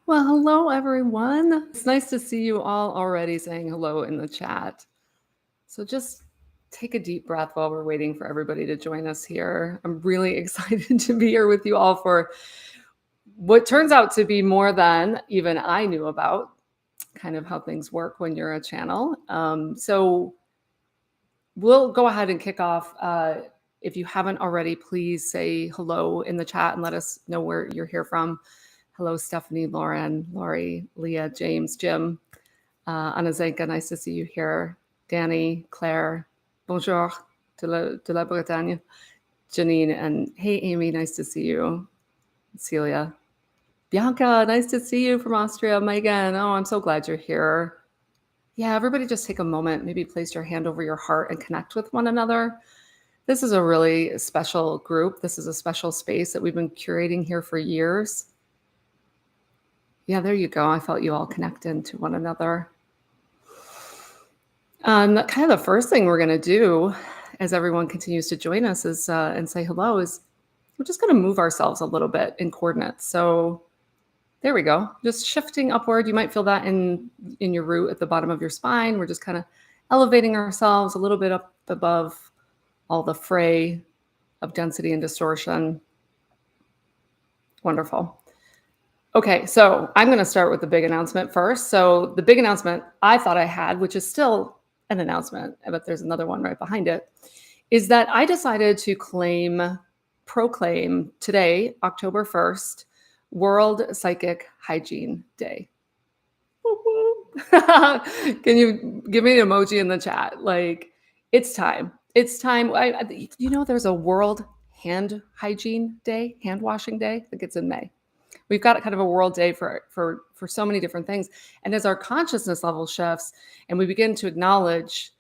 Well, hello, everyone. It's nice to see you all already saying hello in the chat. So just take a deep breath while we're waiting for everybody to join us here. I'm really excited to be here with you all for what turns out to be more than even I knew about, kind of how things work when you're a channel. So we'll go ahead and kick off. If you haven't already, please say hello in the chat and let us know where you're here from. Hello, Stephanie, Lauren, Laurie, Leah, James, Jim, Anazenka, nice to see you here. Danny, Claire, bonjour de la Bretagne. Janine, and hey, Amy, nice to see you. Celia. Bianca, nice to see you from Austria. Megan, oh, I'm so glad you're here. Yeah, everybody just take a moment, maybe place your hand over your heart and connect with one another. This is a really special group. This is a special space that we've been curating here for years. Yeah, there you go. I felt you all connected to one another. Kind of the first thing we're going to do as everyone continues to join us is and say hello is we're just going to move ourselves a little bit in coordinates. So there we go. Just shifting upward. You might feel that in your root at the bottom of your spine. We're just kind of elevating ourselves a little bit up above all the fray of density and distortion. Wonderful. Okay, so I'm going to start with the big announcement first. So the big announcement I thought I had, which is still an announcement, but there's another one right behind it, is that I decided to proclaim today, October 1st, World Psychic Hygiene Day. Can you give me an emoji in the chat? Like, it's time. It's time. There's a World Hand Hygiene Day, hand washing day. I think it's in May. We've got kind of a world day for so many different things. And as our consciousness level shifts and we begin to acknowledge,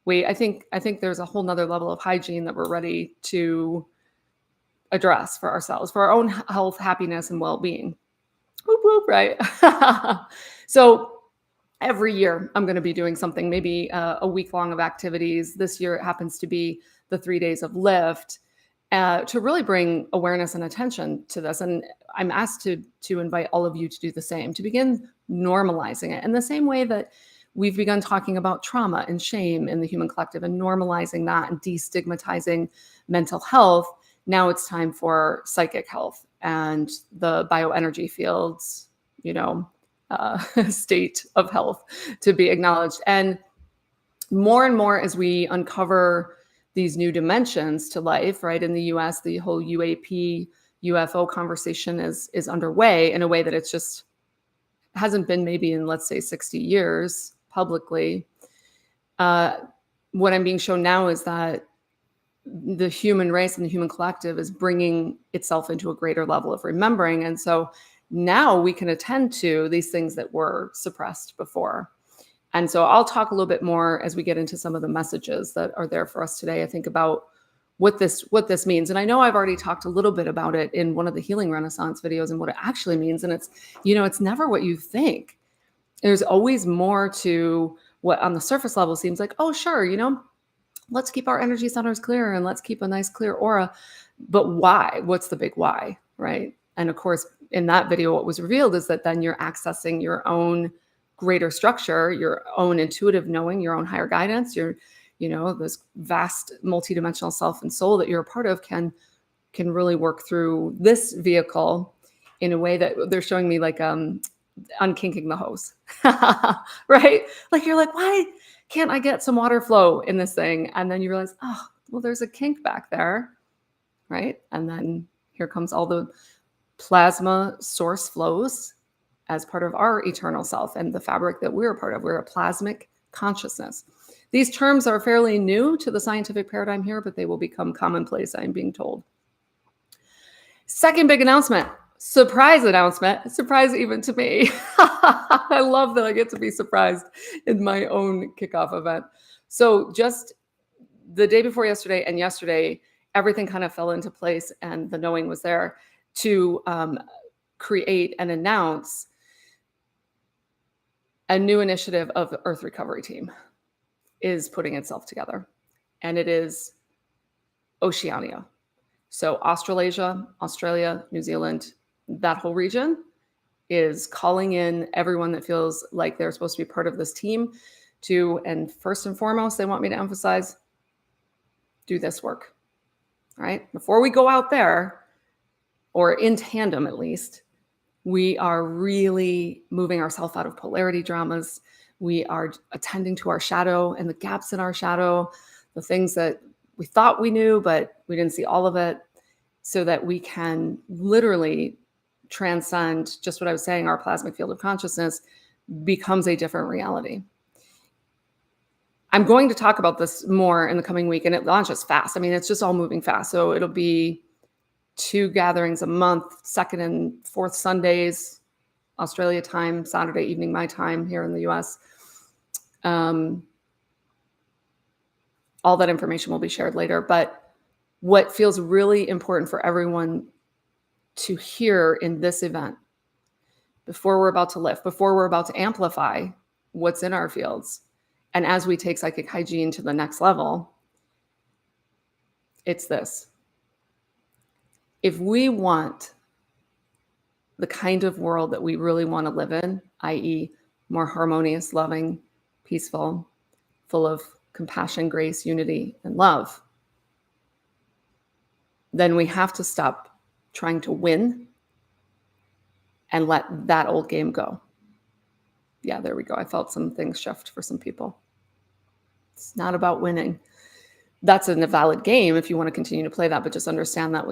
I think there's a whole nother level of hygiene that we're ready to address for ourselves, for our own health, happiness, and well-being. Whoop, whoop, right? So every year I'm going to be doing something, maybe a week long of activities. This year it happens to be the 3 days of lift. To really bring awareness and attention to this. And I'm asked to invite all of you to do the same, to begin normalizing it in the same way that we've begun talking about trauma and shame in the human collective and normalizing that and destigmatizing mental health. Now it's time for psychic health and the bioenergy fields, state of health to be acknowledged. And more as we uncover these new dimensions to life, right? In the US, the whole UAP, UFO conversation is underway in a way that it's just hasn't been maybe in, let's say, 60 years publicly. What I'm being shown now is that the human race and the human collective is bringing itself into a greater level of remembering. And so now we can attend to these things that were suppressed before. And so I'll talk a little bit more as we get into some of the messages that are there for us today, I think, about what this means. And I know I've already talked a little bit about it in one of the Healing Renaissance videos and what it actually means. And it's never what you think. There's always more to what on the surface level seems like, oh, sure, let's keep our energy centers clear and let's keep a nice clear aura. But why? What's the big why, right? And of course, in that video, what was revealed is that then you're accessing your own greater structure, your own intuitive knowing, your own higher guidance, this vast multidimensional self and soul that you're a part of can really work through this vehicle in a way that they're showing me like unkinking the hose, right? Like you're like, why can't I get some water flow in this thing? And then you realize, oh, well, there's a kink back there, right? And then here comes all the plasma source flows as part of our eternal self and the fabric that we're a part of. We're a plasmic consciousness. These terms are fairly new to the scientific paradigm here, but they will become commonplace, I'm being told. Second big announcement, surprise announcement, surprise even to me. I love that I get to be surprised in my own kickoff event. So just the day before yesterday and yesterday, everything kind of fell into place and the knowing was there to create and announce a new initiative of the Earth Recovery Team is putting itself together. And it is Oceania. So Australasia, Australia, New Zealand, that whole region is calling in everyone that feels like they're supposed to be part of this team to, and first and foremost, they want me to emphasize, do this work, right? Before we go out there, or in tandem at least, we are really moving ourselves out of polarity dramas. We are attending to our shadow and the gaps in our shadow, the things that we thought we knew, but we didn't see all of it, so that we can literally transcend just what I was saying, our plasmic field of consciousness becomes a different reality. I'm going to talk about this more in the coming week, and it launches fast. I mean, it's just all moving fast. So it'll be 2 gatherings a month, second and fourth Sundays, Australia time, Saturday evening, my time here in the US. All that information will be shared later. But what feels really important for everyone to hear in this event, before we're about to lift, before we're about to amplify what's in our fields, and as we take psychic hygiene to the next level, it's this. If we want the kind of world that we really want to live in, i.e., more harmonious, loving, peaceful, full of compassion, grace, unity, and love, then we have to stop trying to win and let that old game go. Yeah, there we go. I felt some things shift for some people. It's not about winning. That's a valid game if you want to continue to play that, but just understand that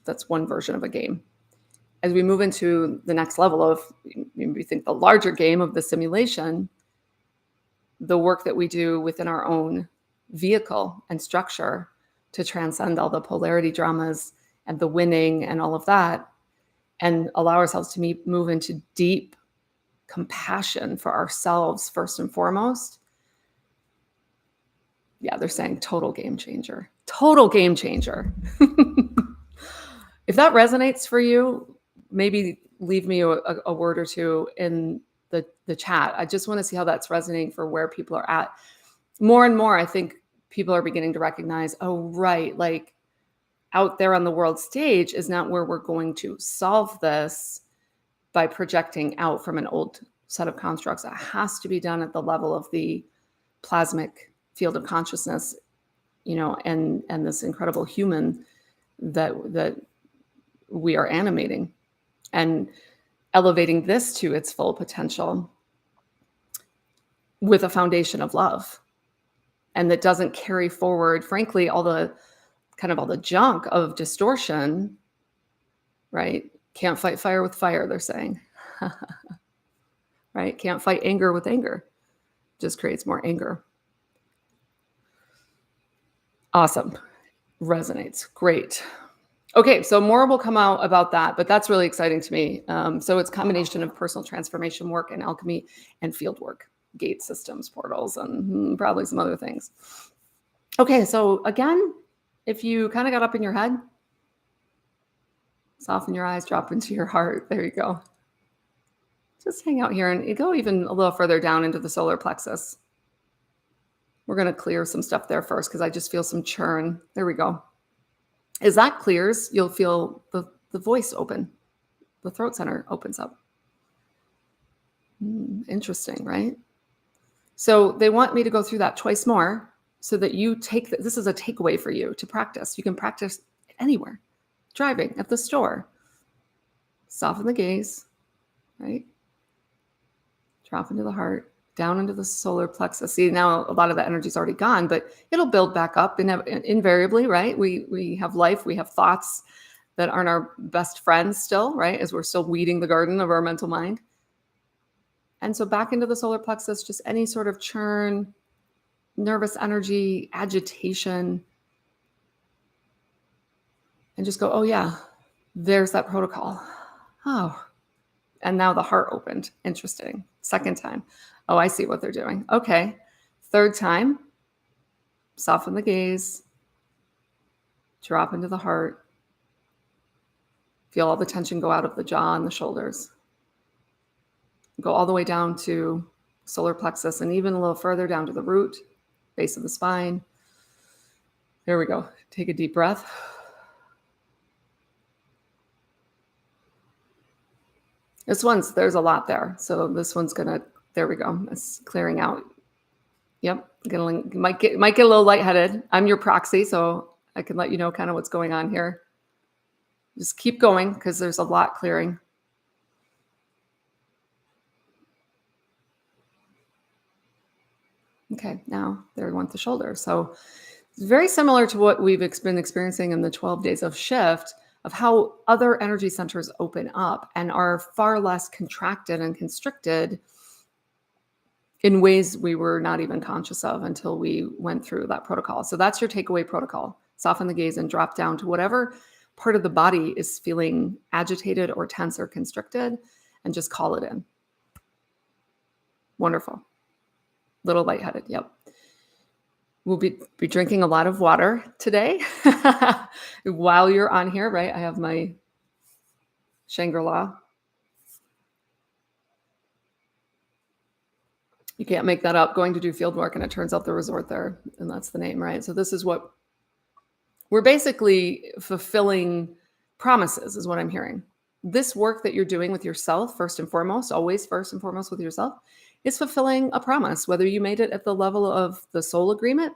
that's one version of a game. As we move into the next level of, we think the larger game of the simulation, the work that we do within our own vehicle and structure to transcend all the polarity dramas and the winning and all of that, and allow ourselves to move into deep compassion for ourselves first and foremost. Yeah, they're saying total game changer. Total game changer. If that resonates for you, maybe leave me a word or two in the chat. I just want to see how that's resonating for where people are at. More and more, I think people are beginning to recognize, oh, right, like out there on the world stage is not where we're going to solve this by projecting out from an old set of constructs. It has to be done at the level of the plasmic field of consciousness, and this incredible human that we are animating, and elevating this to its full potential with a foundation of love, and that doesn't carry forward, frankly, all the junk of distortion, right? Can't fight fire with fire, they're saying. Right? Can't fight anger with anger. Just creates more anger. Awesome. Resonates. Great. Okay, so more will come out about that, but that's really exciting to me. So it's a combination of personal transformation work and alchemy and field work, gate systems, portals, and probably some other things. Okay, so again, if you kind of got up in your head, soften your eyes, drop into your heart. There you go. Just hang out here and you go even a little further down into the solar plexus. We're going to clear some stuff there first because I just feel some churn. There we go. As that clears, you'll feel the voice open. The throat center opens up. Interesting, right? So they want me to go through that twice more so that you this is a takeaway for you to practice. You can practice anywhere. Driving, at the store. Soften the gaze, right? Drop into the heart, down into the solar plexus. See, now a lot of the energy's already gone, but it'll build back up invariably, right? We have life, we have thoughts that aren't our best friends still, right? As we're still weeding the garden of our mental mind. And so back into the solar plexus, just any sort of churn, nervous energy, agitation, and just go, oh yeah, there's that protocol. Oh, and now the heart opened. Interesting. Second time. Oh, I see what they're doing. Okay. Third time, soften the gaze, drop into the heart. Feel all the tension go out of the jaw and the shoulders. Go all the way down to solar plexus and even a little further down to the root, base of the spine. There we go. Take a deep breath. There's a lot there. So this one's there we go. It's clearing out. Yep. Might get a little lightheaded. I'm your proxy, so I can let you know kind of what's going on here. Just keep going because there's a lot clearing. Okay, now there went the shoulder. So it's very similar to what we've been experiencing in the 12 days of shift, of how other energy centers open up and are far less contracted and constricted in ways we were not even conscious of until we went through that protocol. So that's your takeaway protocol. Soften the gaze and drop down to whatever part of the body is feeling agitated or tense or constricted, and just call it in. Wonderful. Little lightheaded. Yep. We'll be drinking a lot of water today while you're on here, right? I have my Shangri-La. You can't make that up. Going to do field work, and it turns out the resort there, and that's the name, right? So this is what we're basically fulfilling promises, is what I'm hearing. This work that you're doing with yourself, first and foremost, always first and foremost with yourself, is fulfilling a promise, whether you made it at the level of the soul agreement,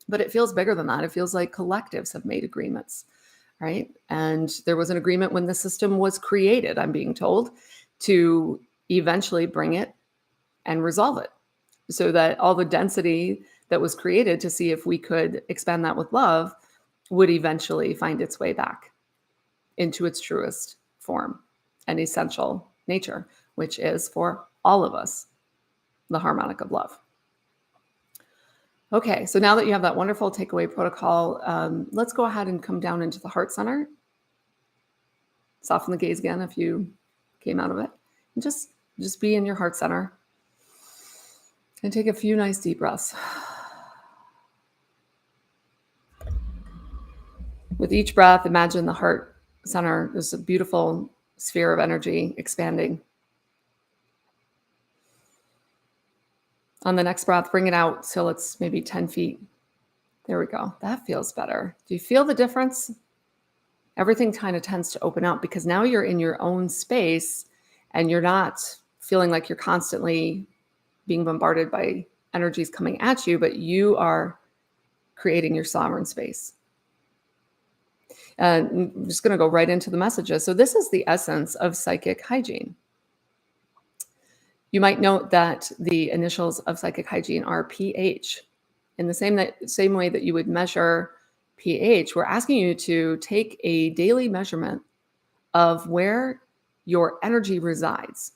but it feels bigger than that. It feels like collectives have made agreements, right? And there was an agreement when the system was created, I'm being told, to eventually bring it and resolve it so that all the density that was created to see if we could expand that with love would eventually find its way back into its truest form and essential nature, which is for all of us, the harmonic of love. Okay, so now that you have that wonderful takeaway protocol, let's go ahead and come down into the heart center. Soften the gaze again if you came out of it. And just be in your heart center. And take a few nice deep breaths. With each breath, imagine the heart center is a beautiful sphere of energy expanding. On the next breath, bring it out till it's maybe 10 feet. There we go. That feels better. Do you feel the difference? Everything kind of tends to open up because now you're in your own space and you're not feeling like you're constantly being bombarded by energies coming at you, but you are creating your sovereign space. I'm just going to go right into the messages. So this is the essence of psychic hygiene. You might note that the initials of psychic hygiene are pH. In the same way that you would measure pH, we're asking you to take a daily measurement of where your energy resides.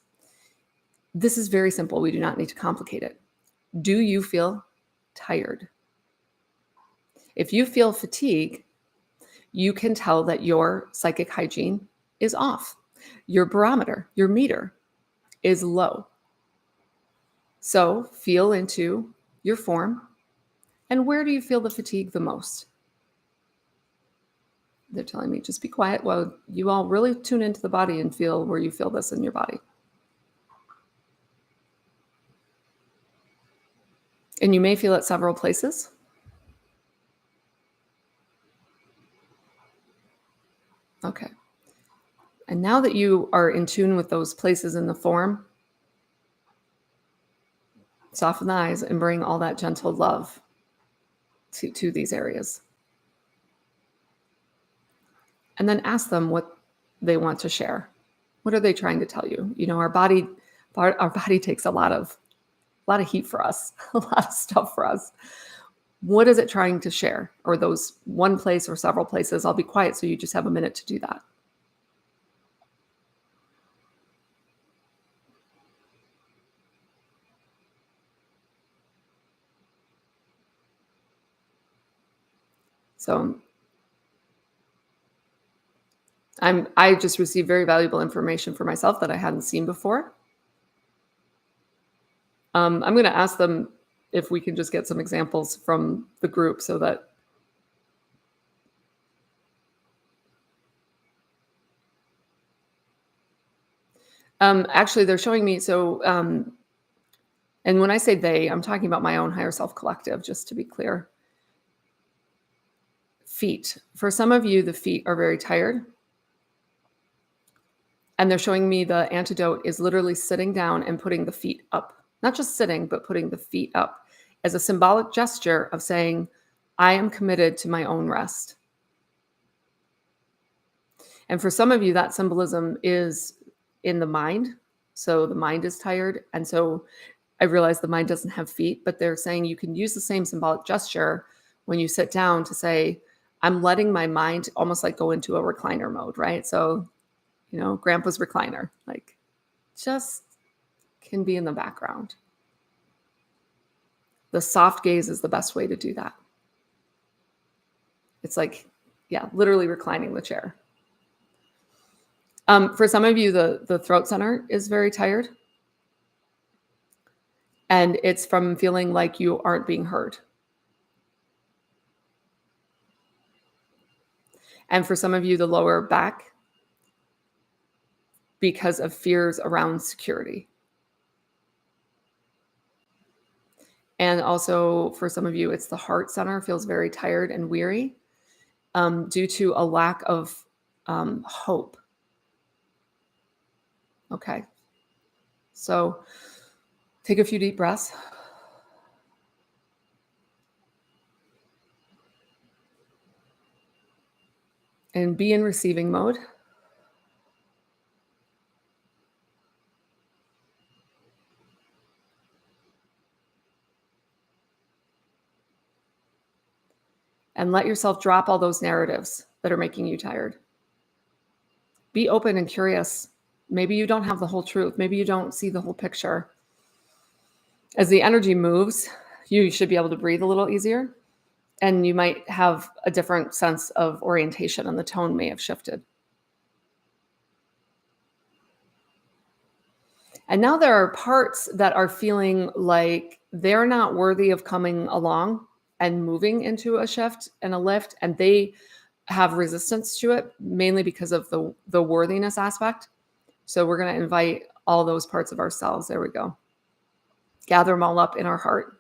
This is very simple. We do not need to complicate it. Do you feel tired? If you feel fatigue, you can tell that your psychic hygiene is off. Your barometer, your meter is low. So feel into your form. And where do you feel the fatigue the most? They're telling me just be quiet while you all really tune into the body and feel where you feel this in your body. And you may feel it several places. Okay. And now that you are in tune with those places in the form, soften the eyes and bring all that gentle love to these areas. And then ask them what they want to share. What are they trying to tell you? You know, our body takes a lot of heat for us, a lot of stuff for us. What is it trying to share? Or those one place or several places? I'll be quiet so you just have a minute to do that. So I just received very valuable information for myself that I hadn't seen before. I'm going to ask them if we can just get some examples from the group so that actually they're showing me. So, and when I say they, I'm talking about my own higher self collective, just to be clear. Feet. For some of you, the feet are very tired. And they're showing me the antidote is literally sitting down and putting the feet up. Not just sitting, but putting the feet up as a symbolic gesture of saying, I am committed to my own rest. And for some of you, that symbolism is in the mind. So the mind is tired. And so I realize the mind doesn't have feet, but they're saying you can use the same symbolic gesture when you sit down to say, I'm letting my mind almost like go into a recliner mode, right? So, grandpa's recliner, like just can be in the background. The soft gaze is the best way to do that. It's like, literally reclining the chair. For some of you, the throat center is very tired. And it's from feeling like you aren't being heard. And for some of you, the lower back, because of fears around security. And also for some of you, it's the heart center feels very tired and weary due to a lack of hope. Okay. So take a few deep breaths. And be in receiving mode. And let yourself drop all those narratives that are making you tired. Be open and curious. Maybe you don't have the whole truth. Maybe you don't see the whole picture. As the energy moves, you should be able to breathe a little easier. And you might have a different sense of orientation, and the tone may have shifted. And now there are parts that are feeling like they're not worthy of coming along and moving into a shift and a lift, and they have resistance to it, mainly because of the worthiness aspect. So we're going to invite all those parts of ourselves. There we go. Gather them all up in our heart.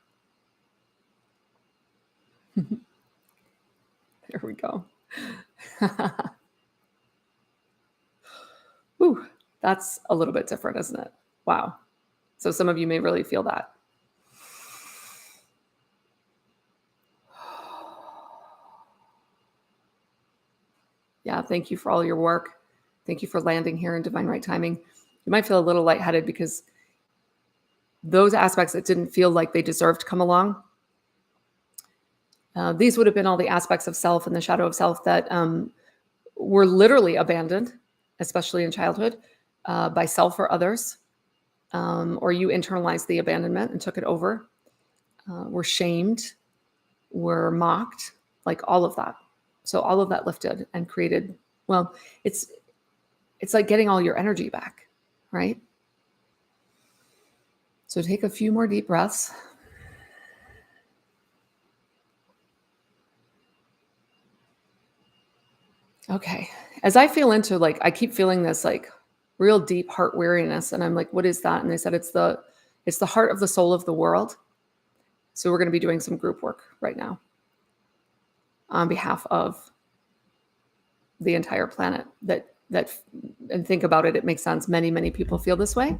There we go. Ooh, that's a little bit different, isn't it? Wow. So some of you may really feel that. Yeah, thank you for all your work. Thank you for landing here in divine right timing. You might feel a little lightheaded because those aspects that didn't feel like they deserved to come along, these would have been all the aspects of self and the shadow of self that were literally abandoned, especially in childhood, by self or others, or you internalized the abandonment and took it over, were shamed, were mocked, like all of that. So all of that lifted and created, well, it's like getting all your energy back, right? So take a few more deep breaths. Okay. As I feel into I keep feeling this real deep heart weariness. And I'm like, what is that? And they said, it's the heart of the soul of the world. So we're going to be doing some group work right now on behalf of the entire planet and think about it. It makes sense. Many, many people feel this way.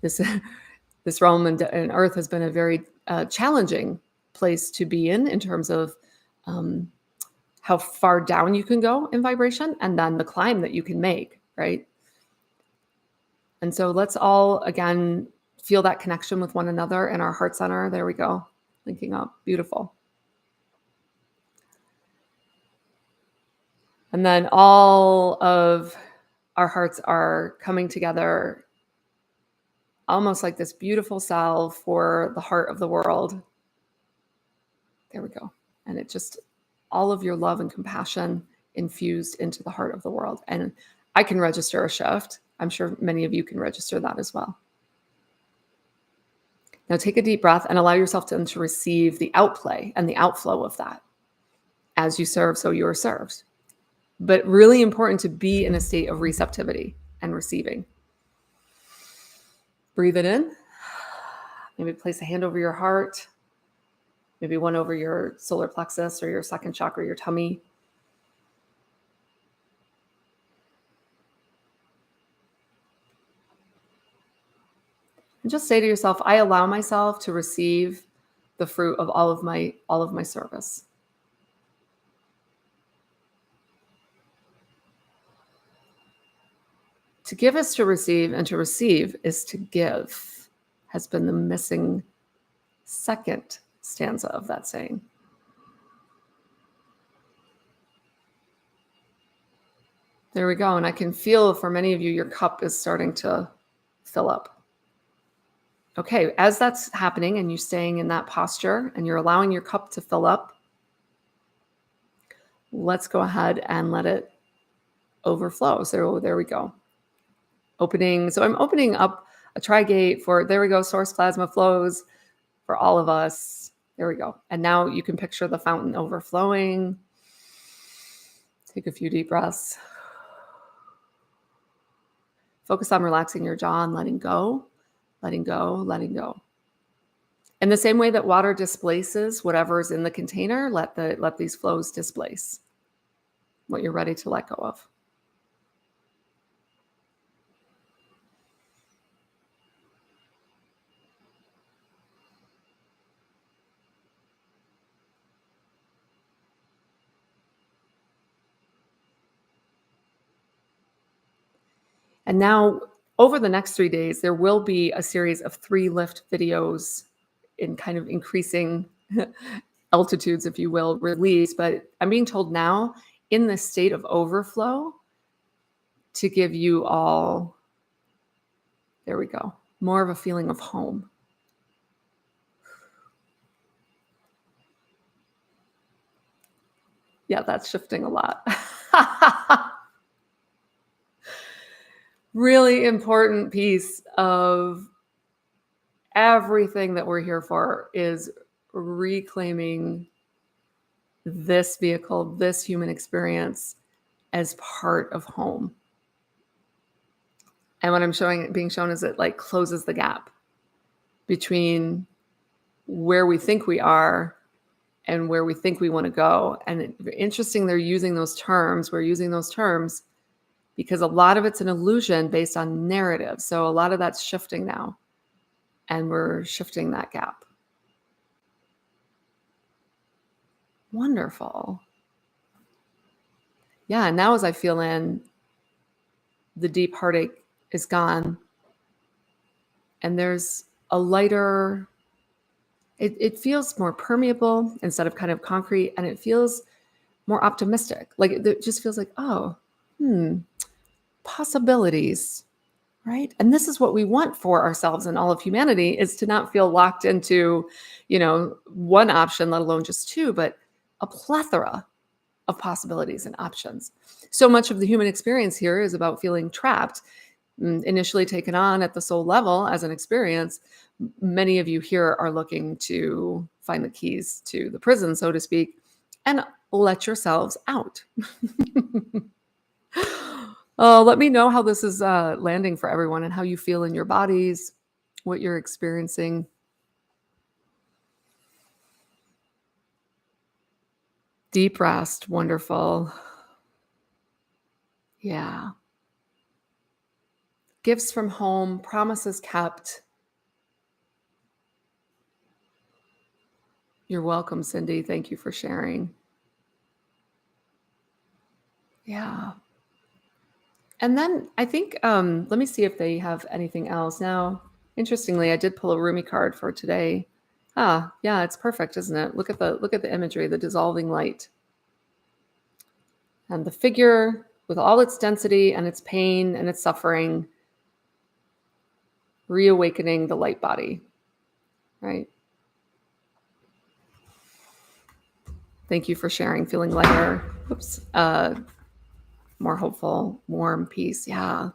This realm and earth has been a very challenging place to be in terms of how far down you can go in vibration and then the climb that you can make, right? And so let's all, again, feel that connection with one another in our heart center. There we go. Linking up. Beautiful. And then all of our hearts are coming together almost like this beautiful salve for the heart of the world. There we go. And it just, all of your love and compassion infused into the heart of the world. And I can register a shift. I'm sure many of you can register that as well. Now take a deep breath and allow yourself to receive the outplay and the outflow of that. As you serve, so you are served. But really important to be in a state of receptivity and receiving. Breathe it in. Maybe place a hand over your heart. Maybe one over your solar plexus or your second chakra, your tummy. And just say to yourself, I allow myself to receive the fruit of all of my service. To give is to receive, and to receive is to give, has been the missing second stanza of that saying. There we go. And I can feel for many of you, your cup is starting to fill up. Okay, as that's happening and you staying in that posture and you're allowing your cup to fill up, let's go ahead and let it overflow. So there we go. Opening. So I'm opening up a tri-gate for, there we go, source plasma flows for all of us. There we go. And now you can picture the fountain overflowing. Take a few deep breaths. Focus on relaxing your jaw and letting go, letting go, letting go. In the same way that water displaces whatever's in the container, let these flows displace what you're ready to let go of. And now, over the next 3 days, there will be a series of 3 lift videos in kind of increasing altitudes, if you will, release. But I'm being told now, in this state of overflow, to give you all, there we go, more of a feeling of home. Yeah, that's shifting a lot. Really important piece of everything that we're here for is reclaiming this vehicle, this human experience as part of home. And what I'm being shown is it like closes the gap between where we think we are and where we think we want to go. And interesting, they're using those terms. We're using those terms because a lot of it's an illusion based on narrative. So a lot of that's shifting now, and we're shifting that gap. Wonderful. Yeah, and now as I feel in, the deep heartache is gone, and there's a lighter, it feels more permeable instead of kind of concrete, and it feels more optimistic. Like it just feels like, oh, possibilities, right? And this is what we want for ourselves and all of humanity, is to not feel locked into, one option, let alone just 2, but a plethora of possibilities and options. So much of the human experience here is about feeling trapped, initially taken on at the soul level as an experience. Many of you here are looking to find the keys to the prison, so to speak, and let yourselves out. Let me know how this is landing for everyone and how you feel in your bodies, what you're experiencing. Deep rest, wonderful. Yeah. Gifts from home, promises kept. You're welcome, Cindy. Thank you for sharing. Yeah. And then I think, let me see if they have anything else. Now, interestingly, I did pull a Rumi card for today. Ah, yeah, it's perfect, isn't it? Look at the imagery, the dissolving light. And the figure with all its density and its pain and its suffering, reawakening the light body, right? Thank you for sharing, feeling lighter. Oops. More hopeful, warm, peace. Yeah.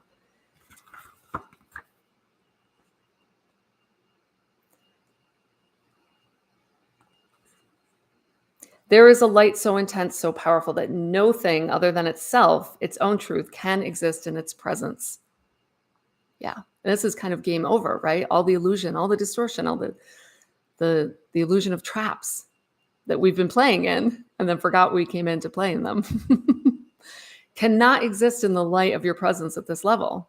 There is a light so intense, so powerful that no thing other than itself, its own truth, can exist in its presence. Yeah. And this is kind of game over, right? All the illusion, all the distortion, all the illusion of traps that we've been playing in and then forgot we came in to play in them cannot exist in the light of your presence at this level.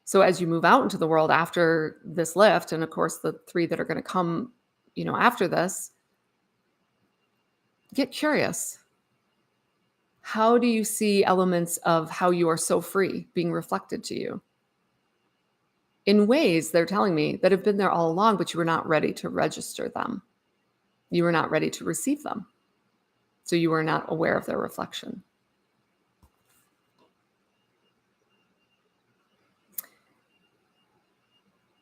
So as you move out into the world after this lift, and of course the 3 that are going to come, after this, get curious. How do you see elements of how you are so free being reflected to you? In ways, they're telling me, that have been there all along, but you were not ready to register them. You were not ready to receive them. So you were not aware of their reflection.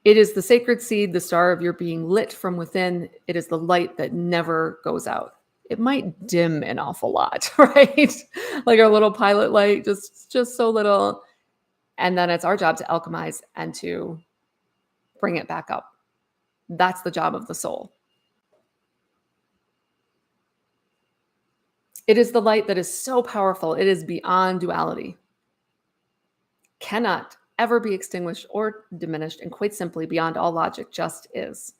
It is the sacred seed, the star of your being lit from within. It is the light that never goes out. It might dim an awful lot, right? Like our little pilot light, just so little. And then it's our job to alchemize and to bring it back up. That's the job of the soul. It is the light that is so powerful. It is beyond duality. Cannot ever be extinguished or diminished, and quite simply, beyond all logic, just is.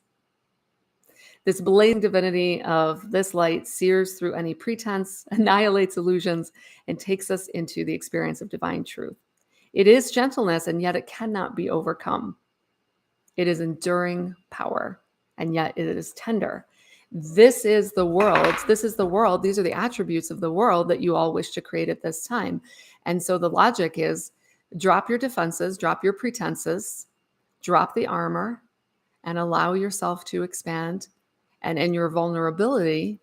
This blazing divinity of this light sears through any pretense, annihilates illusions, and takes us into the experience of divine truth. It is gentleness, and yet it cannot be overcome. It is enduring power, and yet it is tender. This is the world. This is the world. These are the attributes of the world that you all wish to create at this time. And so the logic is drop your defenses, drop your pretenses, drop the armor, and allow yourself to expand. And in your vulnerability,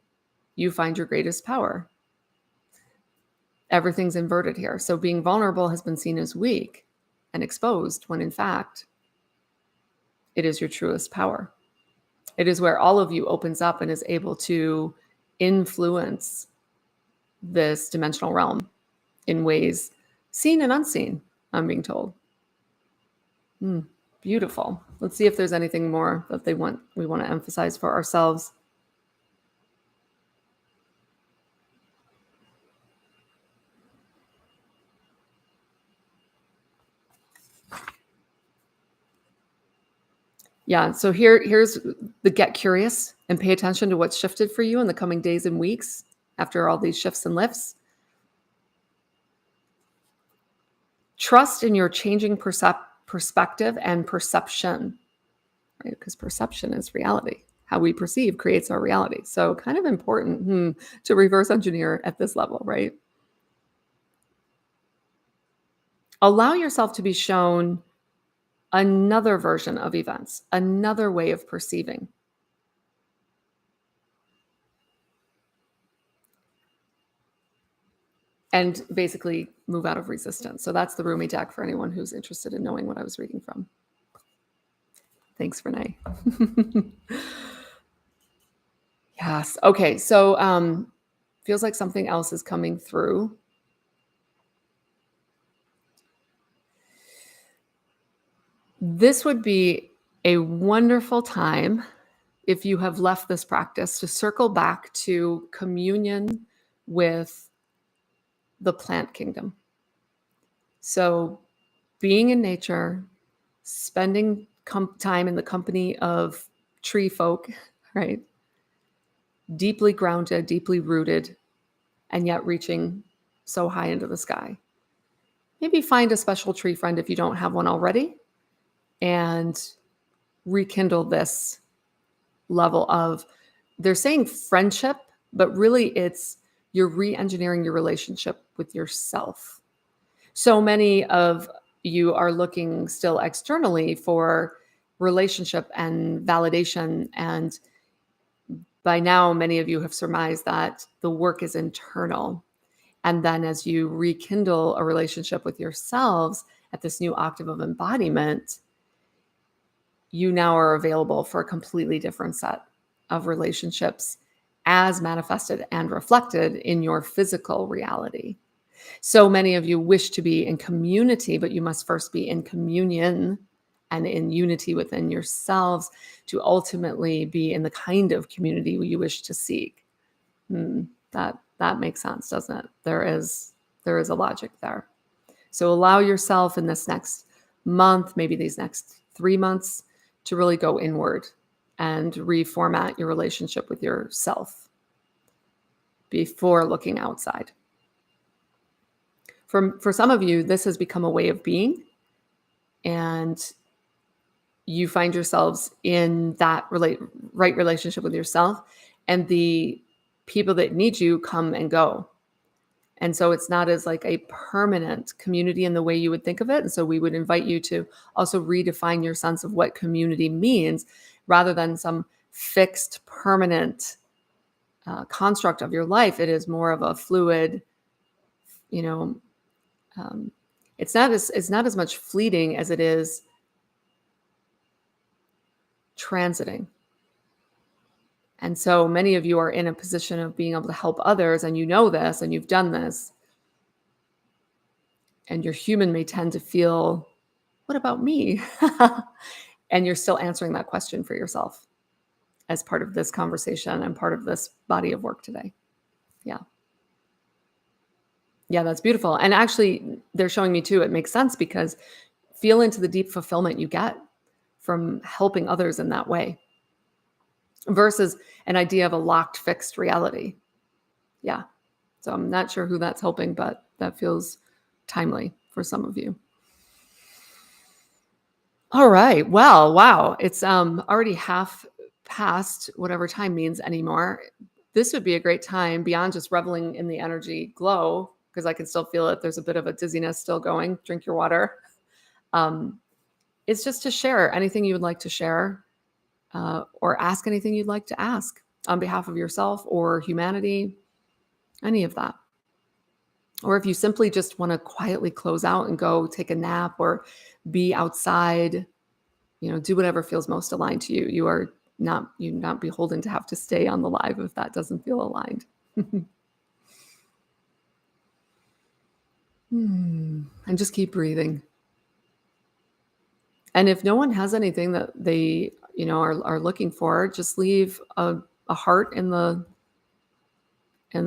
you find your greatest power. Everything's inverted here. So being vulnerable has been seen as weak and exposed, when in fact, it is your truest power. It is where all of you opens up and is able to influence this dimensional realm in ways seen and unseen, I'm being told. Beautiful. Let's see if there's anything more that we want to emphasize for ourselves. Yeah, so here's the get curious and pay attention to what's shifted for you in the coming days and weeks after all these shifts and lifts. Trust in your changing perspective and perception, right? Because perception is reality. How we perceive creates our reality. So kind of important to reverse engineer at this level, right? Allow yourself to be shown another version of events, another way of perceiving. And basically move out of resistance. So that's the Rumi deck for anyone who's interested in knowing what I was reading from. Thanks, Renee. Yes. Okay. So feels like something else is coming through. This would be a wonderful time, if you have left this practice, to circle back to communion with the plant kingdom. So being in nature, spending time in the company of tree folk, right? Deeply grounded, deeply rooted, and yet reaching so high into the sky. Maybe find a special tree friend if you don't have one already, and rekindle this level of, they're saying friendship, but really it's you're re-engineering your relationship with yourself. So many of you are looking still externally for relationship and validation. And by now, many of you have surmised that the work is internal. And then as you rekindle a relationship with yourselves at this new octave of embodiment, you now are available for a completely different set of relationships as manifested and reflected in your physical reality. So many of you wish to be in community, but you must first be in communion and in unity within yourselves to ultimately be in the kind of community you wish to seek. That makes sense, doesn't it? There is a logic there. So allow yourself in this next month, maybe these next 3 months, to really go inward and reformat your relationship with yourself before looking outside. For some of you, this has become a way of being, and you find yourselves in that right relationship with yourself, and the people that need you come and go. And so it's not as like a permanent community in the way you would think of it. And so we would invite you to also redefine your sense of what community means rather than some fixed, permanent construct of your life. It is more of a fluid, you know, it's not as much fleeting as it is transiting. And so many of you are in a position of being able to help others, and you know this, and you've done this. And your human may tend to feel, what about me? And you're still answering that question for yourself as part of this conversation and part of this body of work today. Yeah. Yeah, that's beautiful. And actually, they're showing me too, it makes sense because feel into the deep fulfillment you get from helping others in that way versus an idea of a locked, fixed reality. Yeah. So I'm not sure who that's helping, but that feels timely for some of you. All right. Well, wow. It's already half past whatever time means anymore. This would be a great time beyond just reveling in the energy glow, because I can still feel it. There's a bit of a dizziness still going. Drink your water. It's just to share anything you would like to share or ask anything you'd like to ask on behalf of yourself or humanity, any of that. Or if you simply just want to quietly close out and go take a nap or be outside, do whatever feels most aligned to you. You're not beholden to have to stay on the live if that doesn't feel aligned. And just keep breathing. And if no one has anything that they, are looking for, just leave a heart in the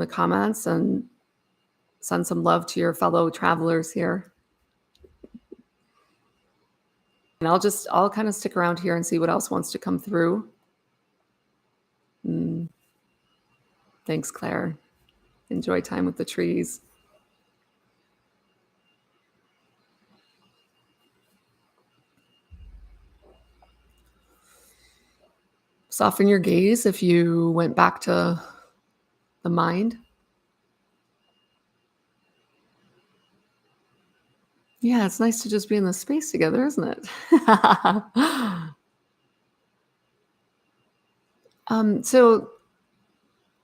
comments and send some love to your fellow travelers here. And I'll kind of stick around here and see what else wants to come through. Thanks, Claire. Enjoy time with the trees. Soften your gaze if you went back to the mind. Yeah, it's nice to just be in the space together, isn't it? So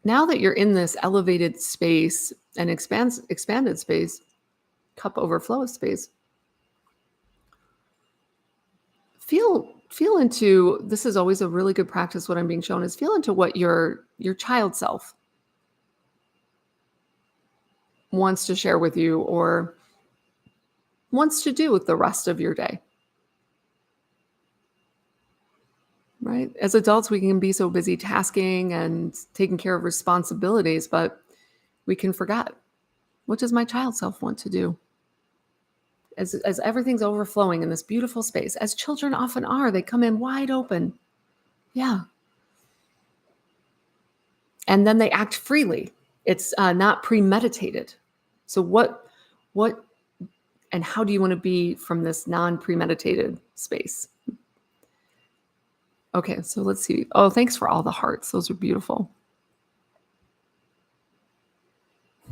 now that you're in this elevated space and expanded space, cup overflow space, feel into, this is always a really good practice. What I'm being shown is feel into what your child self wants to share with you or wants to do with the rest of your day. Right? As adults, we can be so busy tasking and taking care of responsibilities, but we can forget, what does my child self want to do? As everything's overflowing in this beautiful space, as children often are, they come in wide open. Yeah. And then they act freely. It's not premeditated. So what and how do you want to be from this non-premeditated space? Okay, so let's see. Oh, thanks for all the hearts. Those are beautiful.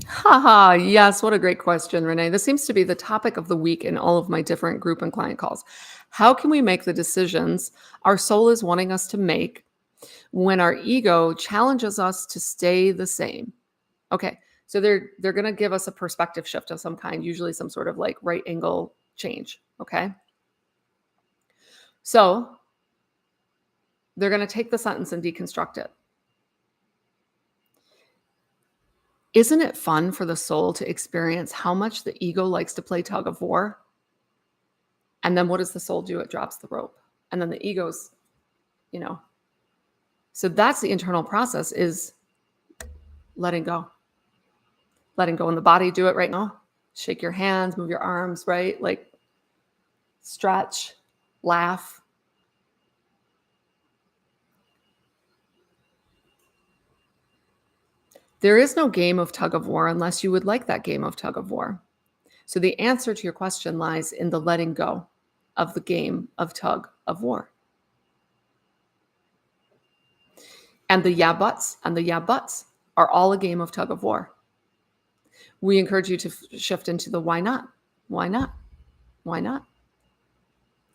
Haha, yes, what a great question, Renee. This seems to be the topic of the week in all of my different group and client calls. How can we make the decisions our soul is wanting us to make when our ego challenges us to stay the same? Okay, so they're going to give us a perspective shift of some kind, usually some sort of like right angle change, okay? So they're going to take the sentence and deconstruct it. Isn't it fun for the soul to experience how much the ego likes to play tug of war? And then what does the soul do? It drops the rope. And then the ego's, So that's the internal process, is letting go. Letting go in the body. Do it right now. Shake your hands, move your arms, right? Like stretch, laugh. There is no game of tug of war unless you would like that game of tug of war. So the answer to your question lies in the letting go of the game of tug of war. And the yeah buts and the yeah buts are all a game of tug of war. We encourage you to shift into the why not? Why not? Why not?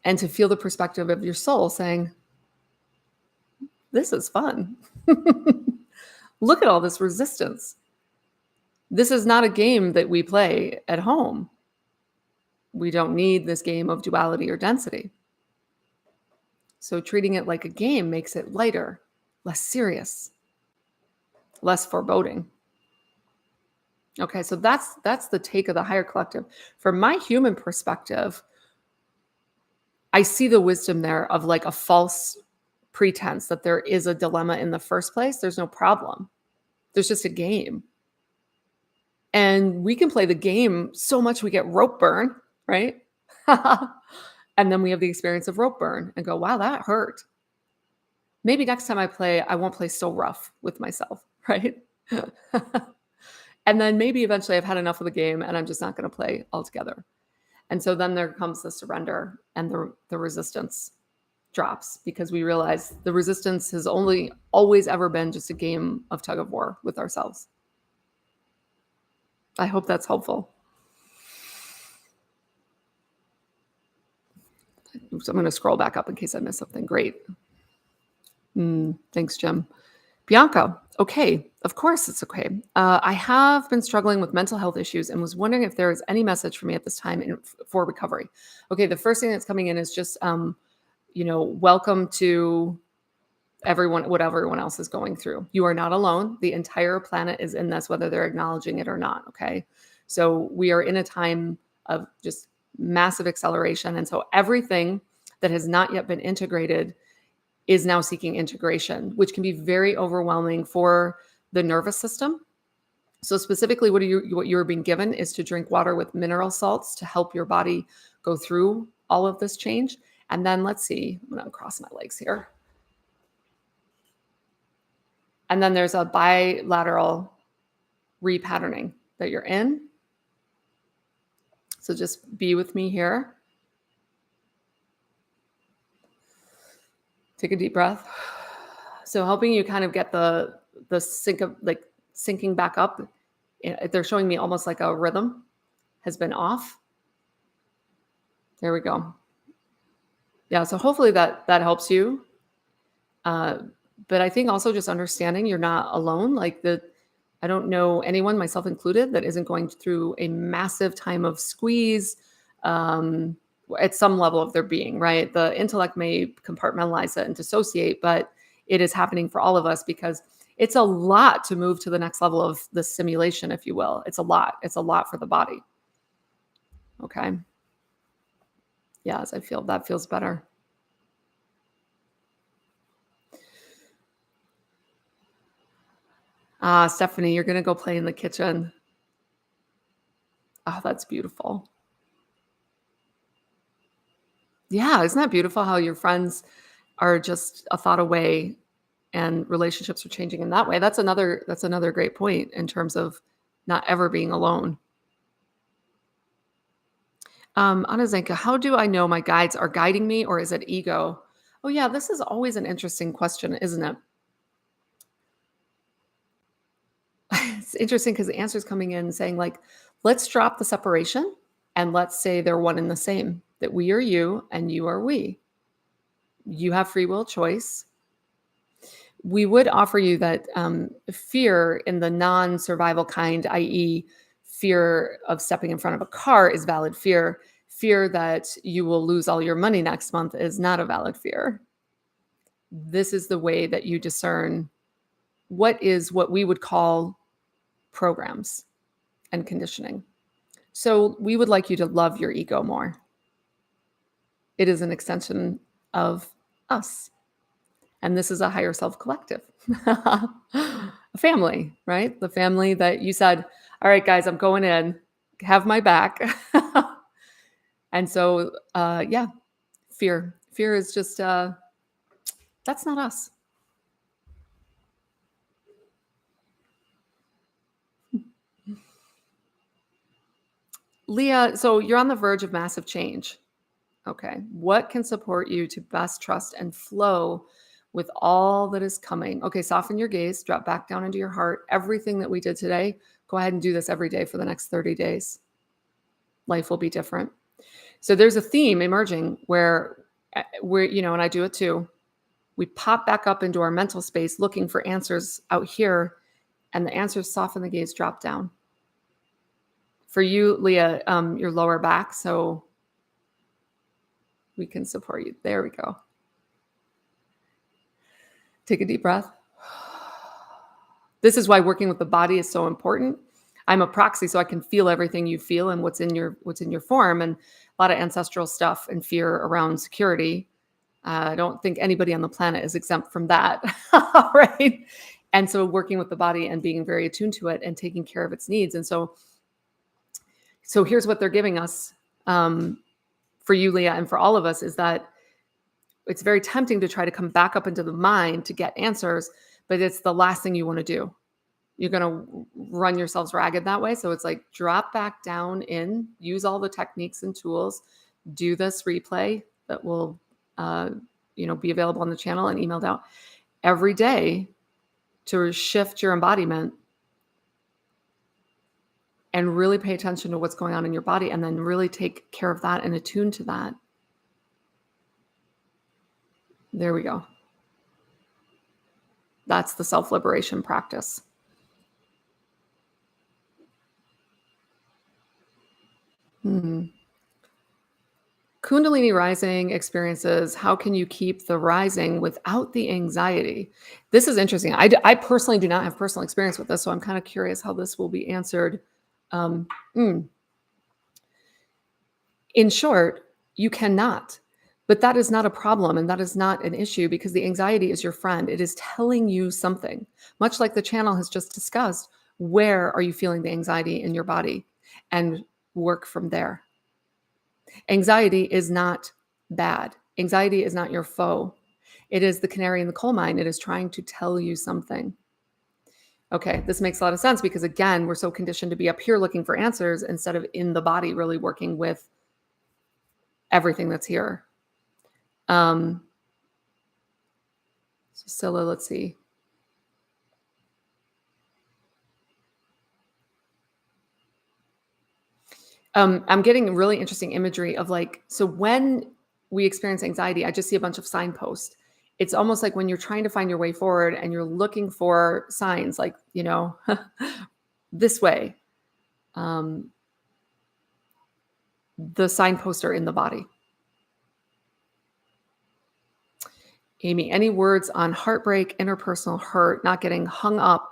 And to feel the perspective of your soul saying, this is fun. Look at all this resistance. This is not a game that we play at home. We don't need this game of duality or density. So treating it like a game makes it lighter, less serious, less foreboding. Okay, so that's the take of the higher collective. From my human perspective, I see the wisdom there of like a false pretense that there is a dilemma in the first place. There's no problem. There's just a game. And we can play the game so much we get rope burn, right? And then we have the experience of rope burn and go, wow, that hurt. Maybe next time I play, I won't play so rough with myself, right? And then maybe eventually I've had enough of the game and I'm just not going to play altogether. And so then there comes the surrender and the resistance drops because we realize the resistance has only always ever been just a game of tug of war with ourselves. I hope that's helpful. Oops, I'm going to scroll back up in case I missed something. Great. Thanks, Jim. Bianca, okay, of course it's okay. I have been struggling with mental health issues and was wondering if there is any message for me at this time for recovery. Okay, the first thing that's coming in is just, welcome to everyone, what everyone else is going through. You are not alone. The entire planet is in this, whether they're acknowledging it or not, okay? So we are in a time of just massive acceleration. And so everything that has not yet been integrated is now seeking integration, which can be very overwhelming for the nervous system. So specifically what you're being given is to drink water with mineral salts to help your body go through all of this change. And then let's see, I'm going to cross my legs here. And then there's a bilateral repatterning that you're in. So just be with me here. Take a deep breath. So helping you kind of get the sinking back up. They're showing me almost like a rhythm has been off. There we go. Yeah, so hopefully that helps you. But I think also just understanding you're not alone. I don't know anyone, myself included, that isn't going through a massive time of squeeze at some level of their being, right? The intellect may compartmentalize it and dissociate, but it is happening for all of us because it's a lot to move to the next level of the simulation, if you will. It's a lot. It's a lot for the body. Okay. Yes, I feel that feels better. Stephanie, you're going to go play in the kitchen. Oh, that's beautiful. Yeah, isn't that beautiful how your friends are just a thought away and relationships are changing in that way? That's another great point in terms of not ever being alone. Anazenka, how do I know my guides are guiding me or is it ego? Oh yeah, this is always an interesting question, isn't it? It's interesting because the answer is coming in saying let's drop the separation and let's say they're one and the same, that we are you and you are we. You have free will choice. We would offer you that fear in the non-survival kind, i.e. fear of stepping in front of a car is valid fear. Fear that you will lose all your money next month is not a valid fear. This is the way that you discern what we would call programs and conditioning. So we would like you to love your ego more. It is an extension of us. And this is a higher self collective, a family, right? The family that you said, all right, guys, I'm going in, have my back. And so, fear is just, that's not us. Leah, so you're on the verge of massive change. Okay. What can support you to best trust and flow with all that is coming? Okay. Soften your gaze, drop back down into your heart. Everything that we did today, go ahead and do this every day for the next 30 days. Life will be different. So there's a theme emerging where and I do it too. We pop back up into our mental space looking for answers out here, and the answers soften the gaze, drop down. For you, Leah, your lower back, so we can support you. There we go. Take a deep breath. This is why working with the body is so important. I'm a proxy, so I can feel everything you feel and what's in your form, and a lot of ancestral stuff and fear around security. I don't think anybody on the planet is exempt from that, right? And so working with the body and being very attuned to it and taking care of its needs. And so here's what they're giving us for you, Leah, and for all of us, is that it's very tempting to try to come back up into the mind to get answers, but it's the last thing you want to do. You're going to run yourselves ragged that way. So it's like drop back down in, use all the techniques and tools, do this replay that will be available on the channel and emailed out every day to shift your embodiment and really pay attention to what's going on in your body, and then really take care of that and attune to that. There we go. That's the self-liberation practice. Kundalini rising experiences, how can you keep the rising without the anxiety? This is interesting. I personally do not have personal experience with this, so I'm kind of curious how this will be answered. In short, you cannot, but that is not a problem, and that is not an issue, because the anxiety is your friend. It is telling you something, much like the channel has just discussed. Where are you feeling the anxiety in your body? And work from there. Anxiety is not bad. Anxiety is not your foe. It is the canary in the coal mine. It is trying to tell you something. Okay, this makes a lot of sense, because again, we're so conditioned to be up here looking for answers instead of in the body really working with everything that's here. So Scylla, let's see. I'm getting really interesting imagery of so when we experience anxiety, I just see a bunch of signposts. It's almost like when you're trying to find your way forward and you're looking for signs this way. The signposts are in the body. Amy, any words on heartbreak, interpersonal hurt, not getting hung up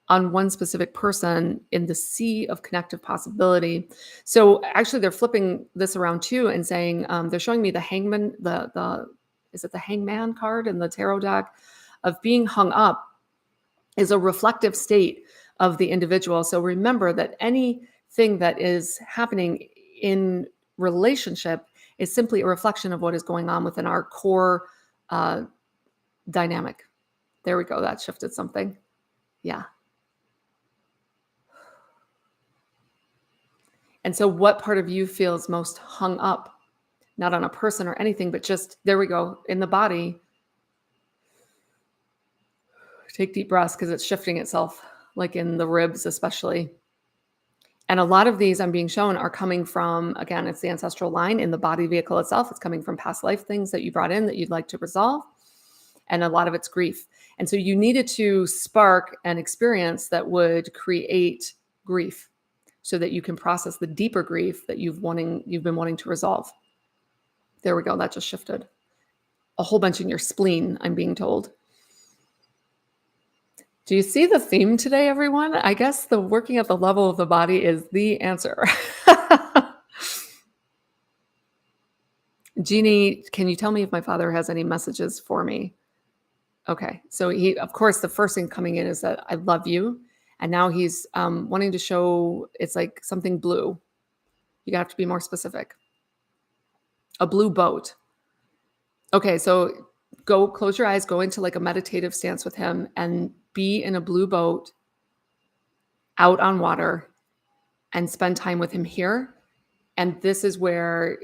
on one specific person in the sea of connective possibility? So actually they're flipping this around too and saying, they're showing me the hangman, is it the hangman card in the tarot deck, of being hung up is a reflective state of the individual. So remember that anything that is happening in relationship is simply a reflection of what is going on within our core dynamic. There we go. That shifted something. Yeah. And so what part of you feels most hung up? Not on a person or anything, but just, there we go, in the body. Take deep breaths, because it's shifting itself, like in the ribs especially. And a lot of these I'm being shown are coming from, again, it's the ancestral line in the body vehicle itself. It's coming from past life things that you brought in that you'd like to resolve. And a lot of it's grief. And so you needed to spark an experience that would create grief so that you can process the deeper grief that you've been wanting to resolve. There we go. That just shifted. A whole bunch in your spleen, I'm being told. Do you see the theme today, everyone? I guess the working at the level of the body is the answer. Jeannie, can you tell me if my father has any messages for me? Okay. So of course, the first thing coming in is that I love you. And now he's wanting to show it's like something blue. You have to be more specific. A blue boat. Okay. So close your eyes, go into like a meditative stance with him and be in a blue boat out on water and spend time with him here. And this is where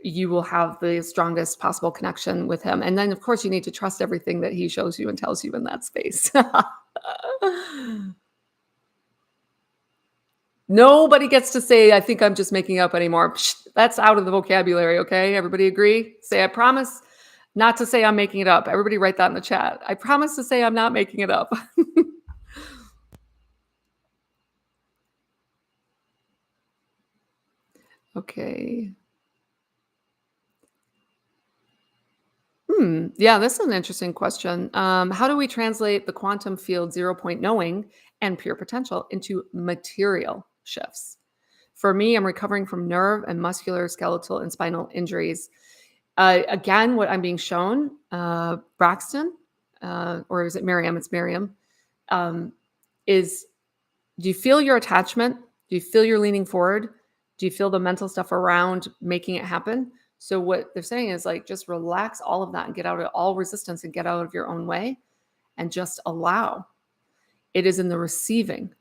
you will have the strongest possible connection with him. And then, of course, you need to trust everything that he shows you and tells you in that space. Nobody gets to say, I think I'm just making up anymore. Psh, that's out of the vocabulary, okay? Everybody agree? Say, I promise not to say I'm making it up. Everybody write that in the chat. I promise to say I'm not making it up. Okay. Yeah, this is an interesting question. How do we translate the quantum field 0 point knowing and pure potential into material shifts? For me, I'm recovering from nerve and muscular, skeletal, and spinal injuries. Again, what I'm being shown, Braxton, or is it Miriam? It's Miriam. Is do you feel your attachment? Do you feel you're leaning forward? Do you feel the mental stuff around making it happen? So what they're saying is like, just relax all of that and get out of all resistance and get out of your own way and just allow. It is in the receiving.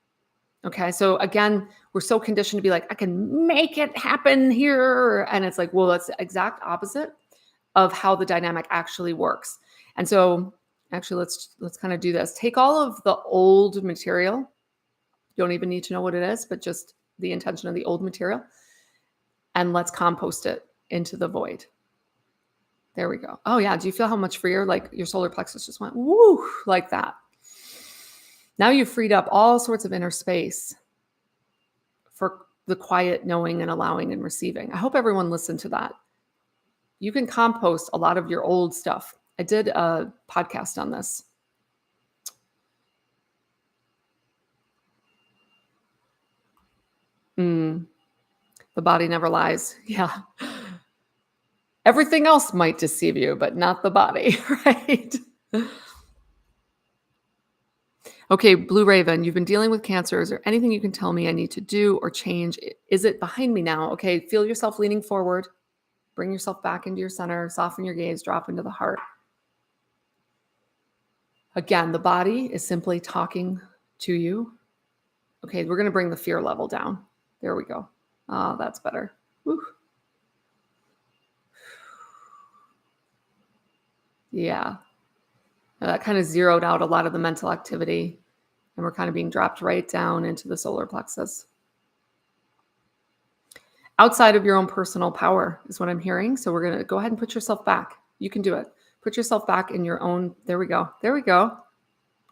Okay. So again, we're so conditioned to be like, I can make it happen here. And it's like, well, that's the exact opposite of how the dynamic actually works. And so actually let's kind of do this. Take all of the old material. You don't even need to know what it is, but just the intention of the old material. And let's compost it into the void. There we go. Oh yeah. Do you feel how much freer? Like your solar plexus just went woo, like that. Now you've freed up all sorts of inner space for the quiet knowing and allowing and receiving. I hope everyone listened to that. You can compost a lot of your old stuff. I did a podcast on this. The body never lies. Yeah. Everything else might deceive you, but not the body, right? Okay, Blue Raven, you've been dealing with cancer. Is there anything you can tell me I need to do or change? Is it behind me now? Okay, feel yourself leaning forward. Bring yourself back into your center. Soften your gaze. Drop into the heart. Again, the body is simply talking to you. Okay, we're going to bring the fear level down. There we go. Oh, that's better. Woo. Yeah. That kind of zeroed out a lot of the mental activity. And we're kind of being dropped right down into the solar plexus. Outside of your own personal power is what I'm hearing. So we're going to go ahead and put yourself back. You can do it. Put yourself back in your own. There we go. There we go.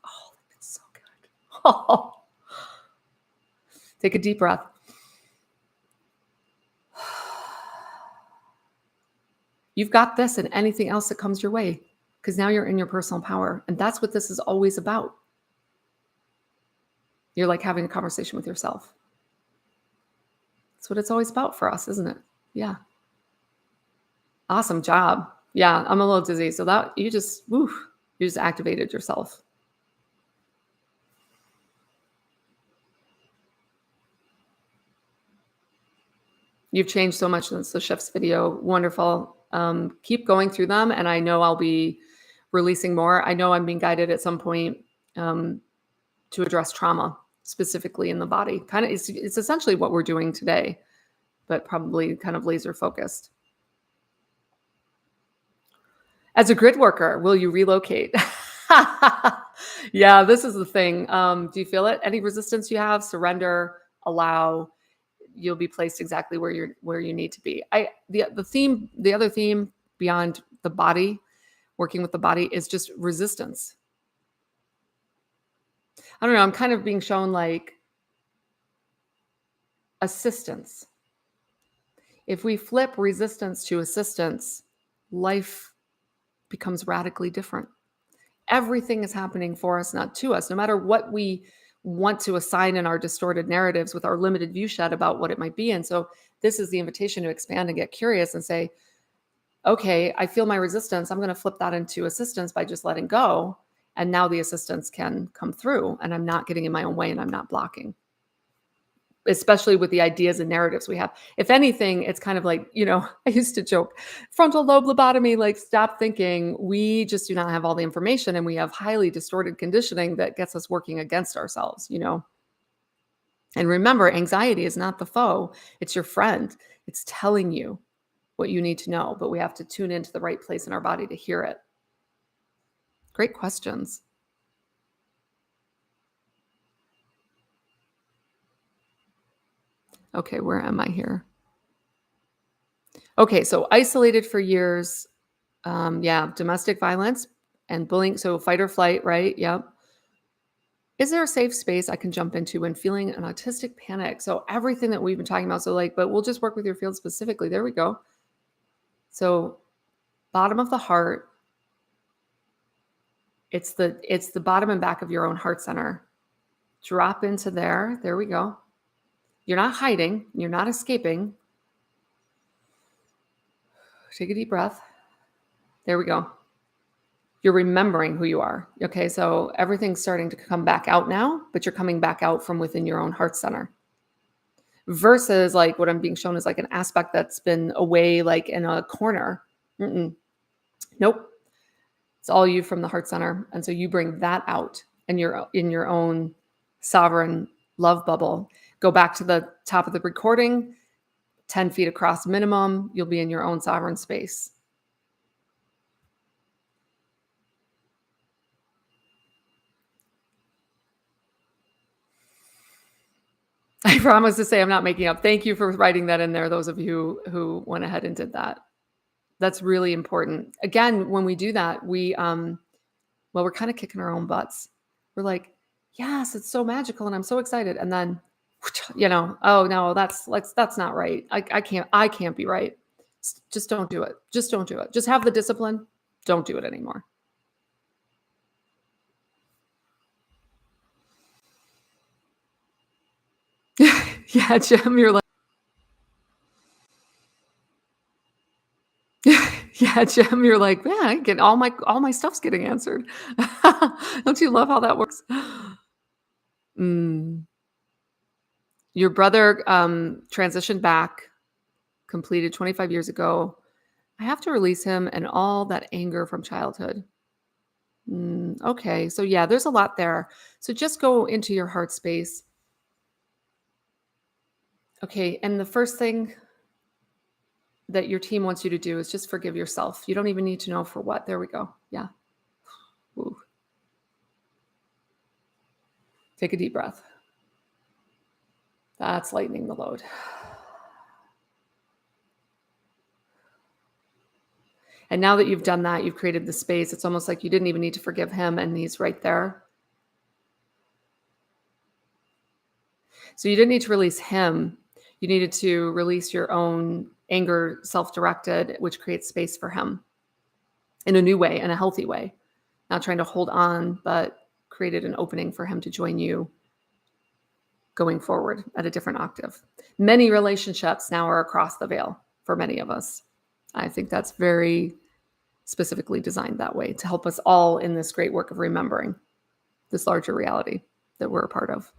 Oh, that's so good. Oh. Take a deep breath. You've got this and anything else that comes your way, because now you're in your personal power. And that's what this is always about. You're like having a conversation with yourself. That's what it's always about for us, isn't it? Yeah. Awesome job. Yeah, I'm a little dizzy. So that you just activated yourself. You've changed so much since the chef's video. Wonderful. Keep going through them. And I know I'll be releasing more. I know I'm being guided at some point to address trauma specifically in the body. Kind of, it's essentially what we're doing today, but probably kind of laser focused. As a grid worker, will you relocate? Yeah, this is the thing. Do you feel it? Any resistance you have, surrender, allow. You'll be placed exactly where you need to be. The other theme beyond the body, working with the body, is just resistance. I don't know. I'm kind of being shown like assistance. If we flip resistance to assistance, life becomes radically different. Everything is happening for us, not to us, no matter what we want to assign in our distorted narratives with our limited view shed about what it might be. And so this is the invitation to expand and get curious and say, okay, I feel my resistance. I'm going to flip that into assistance by just letting go. And now the assistance can come through and I'm not getting in my own way and I'm not blocking, especially with the ideas and narratives we have. If anything, it's kind of like, I used to joke, frontal lobe lobotomy, like stop thinking. We just do not have all the information and we have highly distorted conditioning that gets us working against ourselves, And remember, anxiety is not the foe. It's your friend. It's telling you what you need to know, but we have to tune into the right place in our body to hear it. Great questions. Okay, where am I here? Okay, so isolated for years. Yeah, domestic violence and bullying. So fight or flight, right? Yep. Is there a safe space I can jump into when feeling an autistic panic? So everything that we've been talking about. So like, but we'll just work with your field specifically. There we go. So bottom of the heart. It's the bottom and back of your own heart center. Drop into there. There we go. You're not hiding. You're not escaping. Take a deep breath. There we go. You're remembering who you are. Okay, so everything's starting to come back out now, but you're coming back out from within your own heart center. Versus like what I'm being shown is like an aspect that's been away, like in a corner. Nope. It's all you from the heart center. And so you bring that out and you're in your own sovereign love bubble. Go back to the top of the recording, 10 feet across minimum. You'll be in your own sovereign space. I promise to say I'm not making up. Thank you for writing that in there, those of you who went ahead and did that. That's really important. Again, when we do that, we're kind of kicking our own butts. We're like, yes, it's so magical and I'm so excited. And then, oh no, that's not right. I can't be right. Just don't do it. Just don't do it. Just have the discipline. Don't do it anymore. Yeah, Jim, you're like, yeah, Jim, you're like, man, I get all my stuff's getting answered. Don't you love how that works? Your brother transitioned back, completed 25 years ago. I have to release him and all that anger from childhood. Okay, so yeah, there's a lot there. So just go into your heart space. Okay, and the first thing that your team wants you to do is just forgive yourself. You don't even need to know for what. There we go. Yeah. Ooh. Take a deep breath. That's lightening the load. And now that you've done that, you've created the space. It's almost like you didn't even need to forgive him, and he's right there. So you didn't need to release him. You needed to release your own anger, self-directed, which creates space for him in a new way, in a healthy way. Not trying to hold on, but created an opening for him to join you going forward at a different octave. Many relationships now are across the veil for many of us. I think that's very specifically designed that way to help us all in this great work of remembering this larger reality that we're a part of.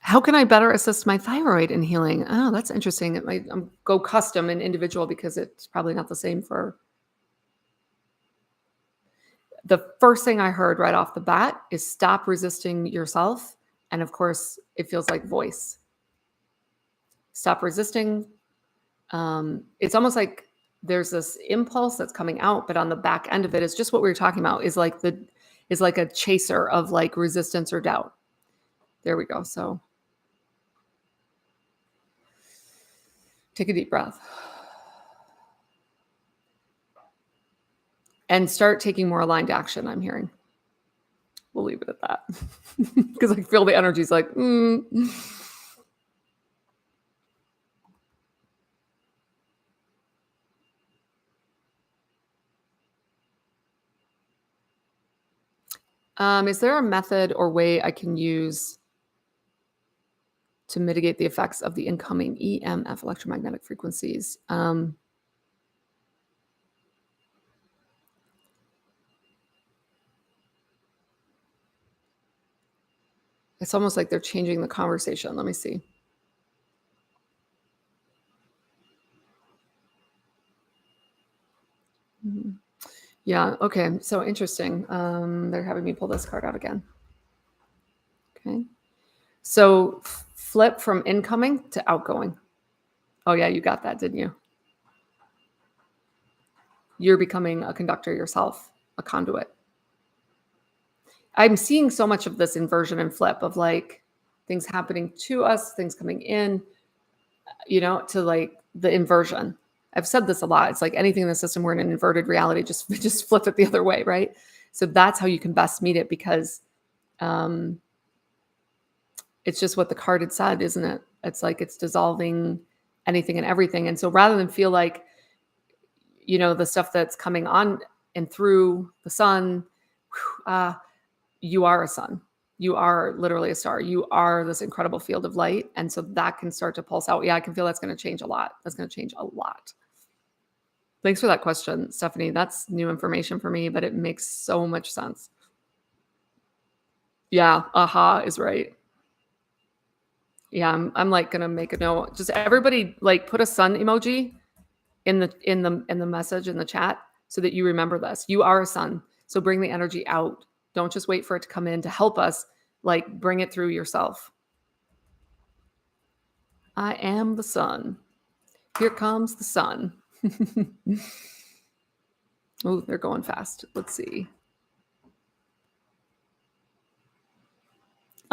How can I better assist my thyroid in healing? Oh, that's interesting. It might go custom and individual because it's probably not the same for. The first thing I heard right off the bat is stop resisting yourself. And of course, it feels like voice. Stop resisting. It's almost like there's this impulse that's coming out, but on the back end of it is just what we were talking about, is like a chaser of like resistance or doubt. There we go. So take a deep breath. And start taking more aligned action, I'm hearing. We'll leave it at that. Because I feel the energy's like, Is there a method or way I can use to mitigate the effects of the incoming EMF, electromagnetic frequencies? It's almost like they're changing the conversation. Let me see. Yeah. Okay. So interesting. They're having me pull this card out again. Okay. So Flip from incoming to outgoing. Oh yeah, you got that, didn't you? You're becoming a conductor yourself, a conduit. I'm seeing so much of this inversion and flip of like things happening to us, things coming in, to like the inversion. I've said this a lot. It's like anything in the system, we're in an inverted reality, just flip it the other way, right? So that's how you can best meet it, because it's just what the card had said, isn't it? It's like it's dissolving anything and everything. And so rather than feel like, the stuff that's coming on and through the sun, you are a sun. You are literally a star. You are this incredible field of light. And so that can start to pulse out. Yeah, I can feel that's going to change a lot. That's going to change a lot. Thanks for that question, Stephanie. That's new information for me, but it makes so much sense. Yeah, aha is right. Yeah, I'm like gonna make a note. Just everybody like put a sun emoji in the message in the chat so that you remember this. You are a sun. So bring the energy out. Don't just wait for it to come in to help us. Like bring it through yourself. I am the sun. Here comes the sun. Oh, they're going fast. Let's see.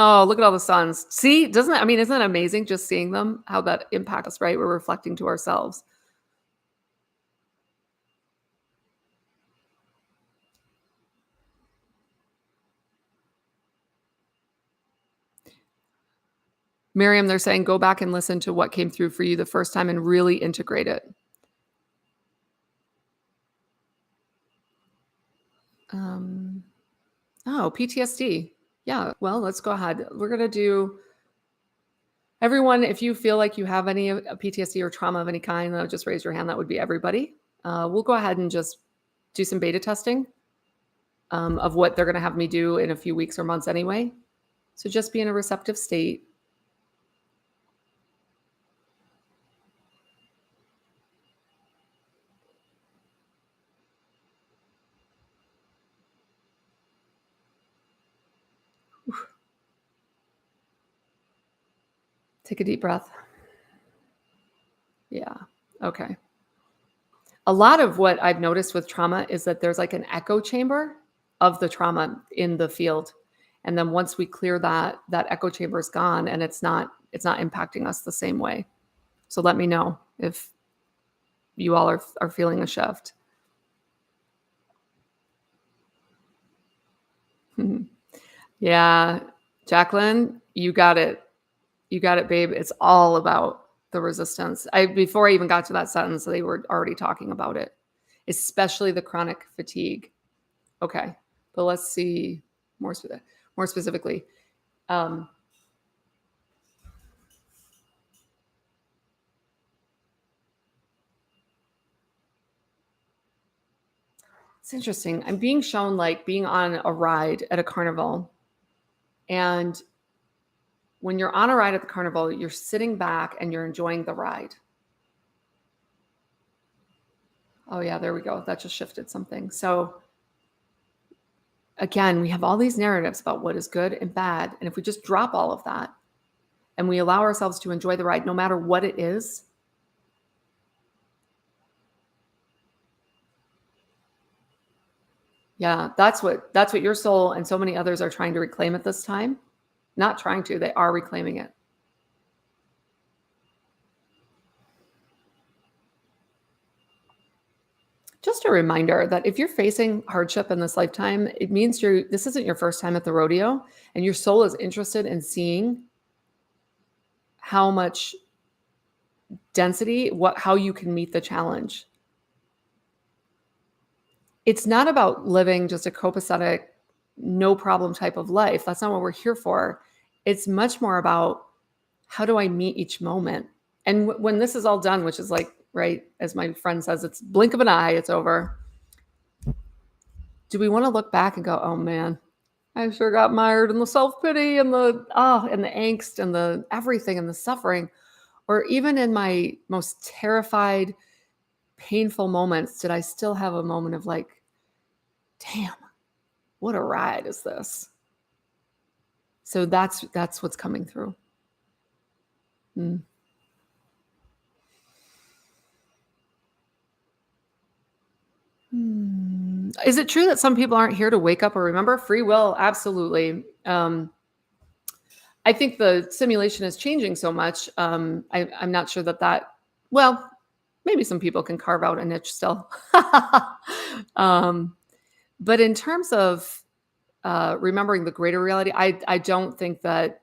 Oh, look at all the suns. See, isn't it amazing just seeing them, how that impacts us, right? We're reflecting to ourselves. Miriam, they're saying go back and listen to what came through for you the first time and really integrate it. PTSD. Yeah, well, let's go ahead. We're going to do, everyone, if you feel like you have any PTSD or trauma of any kind, just raise your hand. That would be everybody. We'll go ahead and just do some beta testing of what they're going to have me do in a few weeks or months anyway. So just be in a receptive state. Take a deep breath. Yeah. Okay. A lot of what I've noticed with trauma is that there's like an echo chamber of the trauma in the field. And then once we clear that echo chamber is gone and it's not impacting us the same way. So let me know if you all are feeling a shift. Yeah. Jacqueline, you got it. You got it, babe. It's all about the resistance. Before I even got to that sentence, they were already talking about it, especially the chronic fatigue. Okay. But let's see more specifically. It's interesting. I'm being shown like being on a ride at a carnival. And when you're on a ride at the carnival, you're sitting back and you're enjoying the ride. Oh, yeah, there we go. That just shifted something. So again, we have all these narratives about what is good and bad. And if we just drop all of that and we allow ourselves to enjoy the ride, no matter what it is, yeah, that's what your soul and so many others are trying to reclaim at this time. Not trying to, they are reclaiming it. Just a reminder that if you're facing hardship in this lifetime, it means this isn't your first time at the rodeo, and your soul is interested in seeing how much density, how you can meet the challenge. It's not about living just a copacetic, no problem type of life. That's not what we're here for. It's much more about how do I meet each moment? And when this is all done, which is like, right, as my friend says, it's blink of an eye, it's over. Do we want to look back and go, oh man, I sure got mired in the self-pity and the angst and the everything and the suffering? Or even in my most terrified, painful moments, did I still have a moment of like, damn, what a ride is this? So that's what's coming through. Mm. Is it true that some people aren't here to wake up or remember? Free will, absolutely. I think the simulation is changing so much. I'm not sure well, maybe some people can carve out a niche still. um, but in terms of remembering the greater reality, I don't think that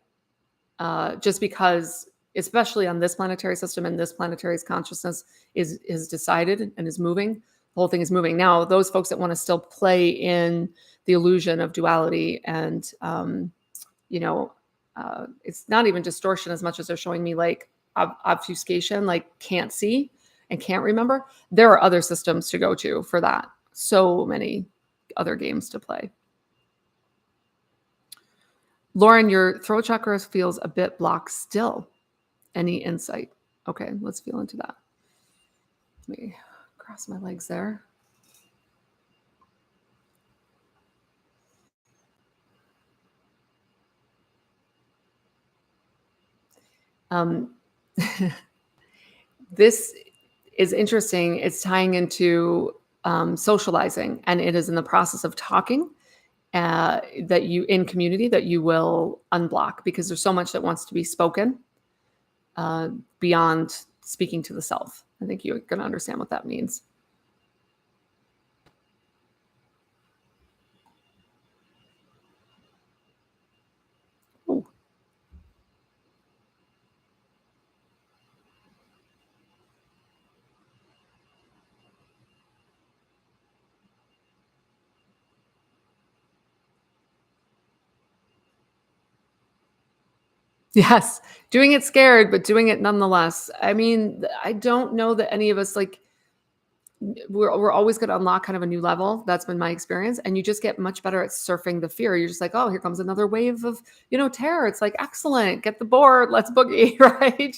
just because, especially on this planetary system and this planetary's consciousness is decided and is moving, the whole thing is moving. Now, those folks that want to still play in the illusion of duality and you know, it's not even distortion as much as they're showing me like obfuscation, like can't see and can't remember. There are other systems to go to for that. So many other games to play. Lauren, your throat chakra feels a bit blocked still. Any insight? Okay, let's feel into that. Let me cross my legs there. This is interesting. It's tying into socializing, and it is in the process of talking that you in community that you will unblock because there's so much that wants to be spoken beyond speaking to the self. I think you're going to understand what that means. Ooh. Yes, doing it scared, but doing it nonetheless. I mean, I don't know that any of us like we're always going to unlock kind of a new level. That's been my experience, and you just get much better at surfing the fear. You're just like, oh, here comes another wave of terror. It's like excellent, get the board, let's boogie, right?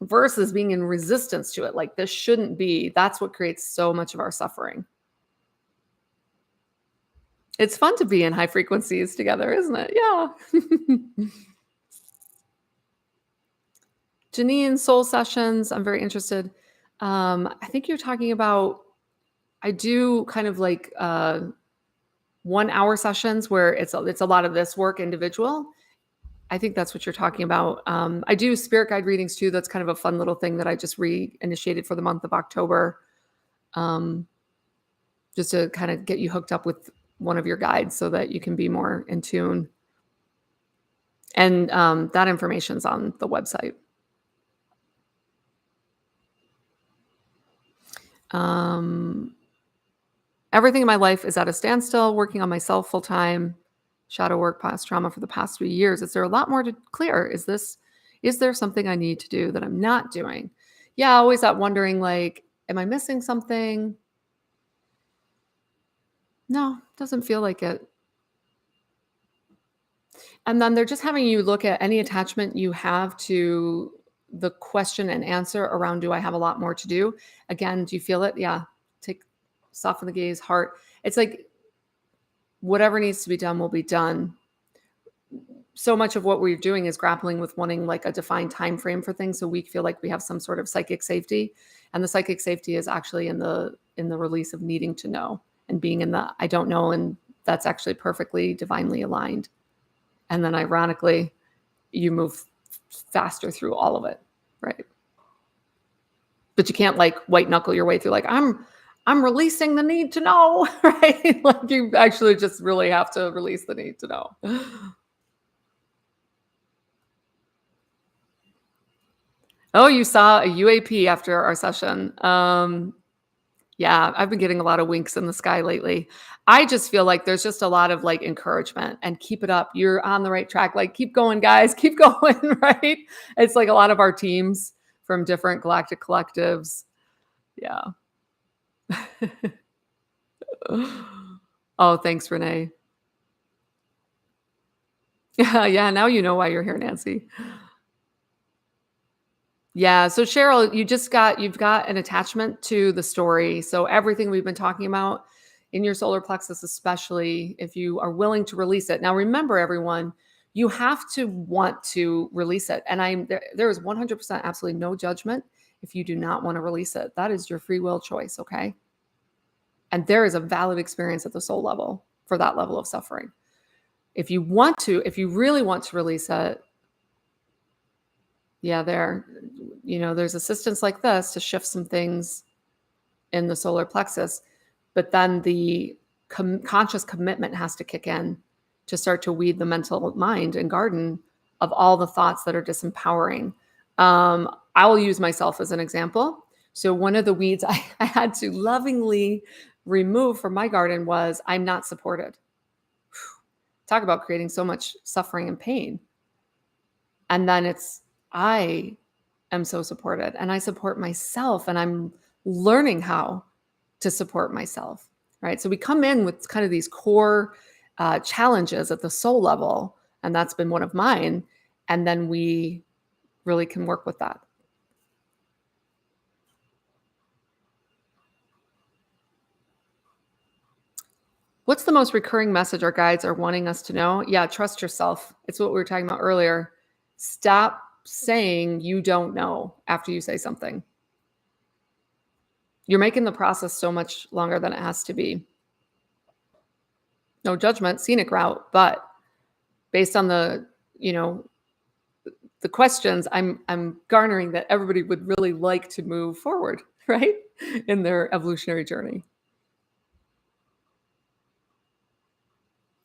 Versus being in resistance to it, like this shouldn't be. That's what creates so much of our suffering. It's fun to be in high frequencies together, isn't it? Yeah. Janine, soul sessions. I'm very interested. I think you're talking about, I do kind of like 1 hour sessions where it's a lot of this work individual. I think that's what you're talking about. I do spirit guide readings too. That's kind of a fun little thing that I just reinitiated for the month of October. Just to kind of get you hooked up with one of your guides so that you can be more in tune. And that information's on the website. Everything in my life is at a standstill, working on myself full time, shadow work, past trauma for the past 3 years. Is there a lot more to clear? Is there something I need to do that I'm not doing? Yeah, always that wondering, like, am I missing something? No, doesn't feel like it. And then they're just having you look at any attachment you have to the question and answer around, do I have a lot more to do? Again, do you feel it? Yeah. Soften the gaze, heart. It's like whatever needs to be done will be done. So much of what we're doing is grappling with wanting like a defined time frame for things, so we feel like we have some sort of psychic safety, and the psychic safety is actually in the release of needing to know and being in the I don't know, and that's actually perfectly divinely aligned. And then ironically, you move faster through all of it, right? But you can't like white knuckle your way through like I'm releasing the need to know, right? Like you actually just really have to release the need to know. Oh, you saw a UAP after our session. Yeah, I've been getting a lot of winks in the sky lately. I just feel like there's just a lot of like encouragement and keep it up. You're on the right track. Like, keep going, guys, keep going, right? It's like a lot of our teams from different galactic collectives. Yeah. Oh, thanks, Renee. Yeah, yeah. Now you know why you're here, Nancy. Yeah. So Cheryl, you've got an attachment to the story. So everything we've been talking about in your solar plexus, especially if you are willing to release it. Now remember, everyone, you have to want to release it. And there is 100% absolutely no judgment if you do not want to release it. That is your free will choice, okay? And there is a valid experience at the soul level for that level of suffering. If you really want to release it, yeah, there's assistance like this to shift some things in the solar plexus, but then the conscious commitment has to kick in to start to weed the mental mind and garden of all the thoughts that are disempowering. I will use myself as an example. So one of the weeds I had to lovingly remove from my garden was I'm not supported. Talk about creating so much suffering and pain. And then I am so supported, and I support myself, and I'm learning how to support myself, right? So we come in with kind of these core challenges at the soul level, and that's been one of mine. And then we really can work with that. What's the most recurring message our guides are wanting us to know? Yeah, trust yourself. It's what we were talking about earlier. Stop saying you don't know after you say something. You're making the process so much longer than it has to be. No judgment, scenic route, but based on the questions, I'm garnering that everybody would really like to move forward, right? In their evolutionary journey.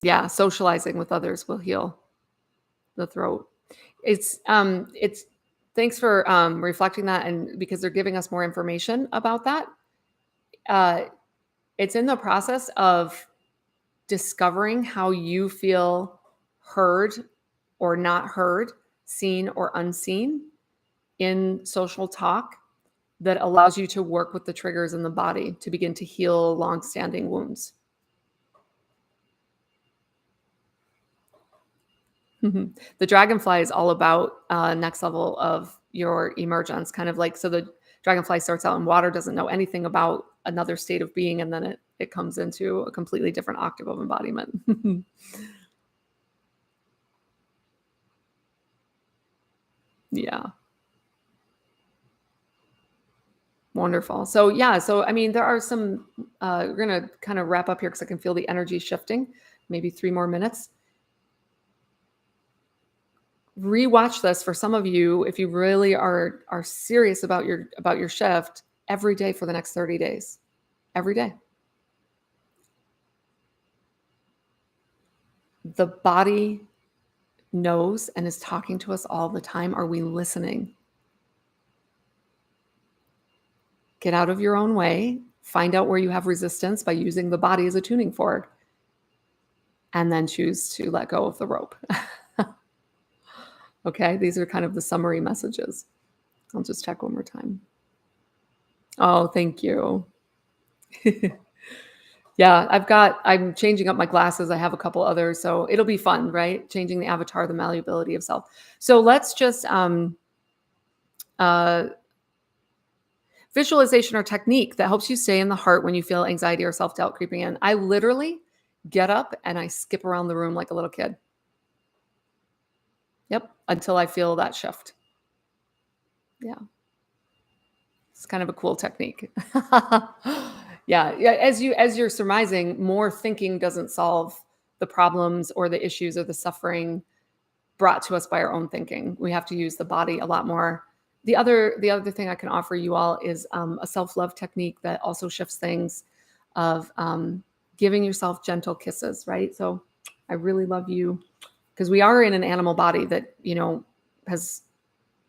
Yeah, socializing with others will heal the throat. It's thanks for reflecting that, and because they're giving us more information about that. It's in the process of discovering how you feel heard or not heard, seen or unseen in social talk that allows you to work with the triggers in the body to begin to heal long-standing wounds. The dragonfly is all about next level of your emergence, kind of like, so the dragonfly starts out in water, doesn't know anything about another state of being, and then it comes into a completely different octave of embodiment. Yeah. Wonderful. So yeah, so I mean, there are some, we're going to kind of wrap up here because I can feel the energy shifting, maybe 3 more minutes. Rewatch this for some of you if you really are serious about your shift every day for the next 30 days. Every day. The body knows and is talking to us all the time. Are we listening? Get out of your own way. Find out where you have resistance by using the body as a tuning fork. And then choose to let go of the rope. Okay, these are kind of the summary messages. I'll just check one more time. Oh, thank you. Yeah, I'm changing up my glasses. I have a couple others, so it'll be fun, right? Changing the avatar, the malleability of self. So let's just visualization or technique that helps you stay in the heart when you feel anxiety or self-doubt creeping in. I literally get up and I skip around the room like a little kid. Yep, until I feel that shift. Yeah. It's kind of a cool technique. Yeah, as you're surmising, more thinking doesn't solve the problems or the issues or the suffering brought to us by our own thinking. We have to use the body a lot more. The other thing I can offer you all is a self-love technique that also shifts things of giving yourself gentle kisses, right? So I really love you, because we are in an animal body that, has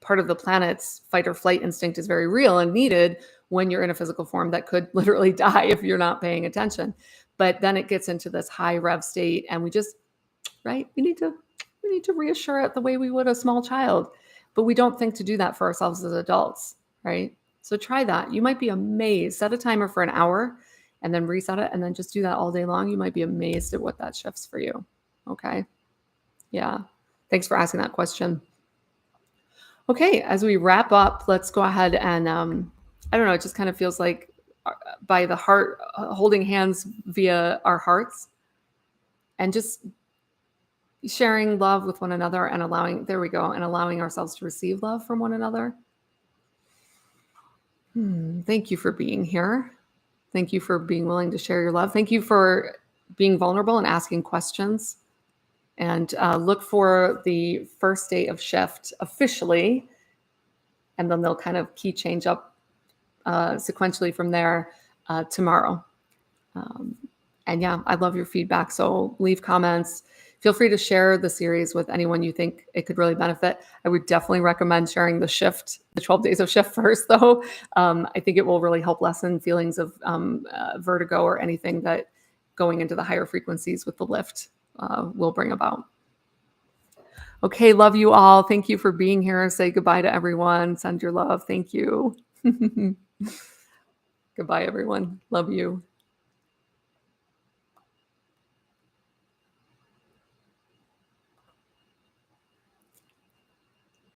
part of the planet's fight or flight instinct is very real and needed when you're in a physical form that could literally die if you're not paying attention. But then it gets into this high rev state, and we just, right? We need to reassure it the way we would a small child, but we don't think to do that for ourselves as adults, right? So try that. You might be amazed. Set a timer for an hour and then reset it, and then just do that all day long. You might be amazed at what that shifts for you. Okay. Yeah. Thanks for asking that question. Okay, as we wrap up, let's go ahead and, I don't know, it just kind of feels like by the heart, holding hands via our hearts, and just sharing love with one another and allowing, there we go, and allowing ourselves to receive love from one another. Thank you for being here. Thank you for being willing to share your love. Thank you for being vulnerable and asking questions. And look for the first day of shift officially. And then they'll kind of key change up sequentially from there tomorrow. And yeah, I love your feedback. So leave comments. Feel free to share the series with anyone you think it could really benefit. I would definitely recommend sharing the shift, the 12 days of shift first, though. I think it will really help lessen feelings of vertigo or anything that going into the higher frequencies with the lift will bring about. Okay, love you all. Thank you for being here. Say goodbye to everyone. Send your love. Thank you. Goodbye, everyone. Love you.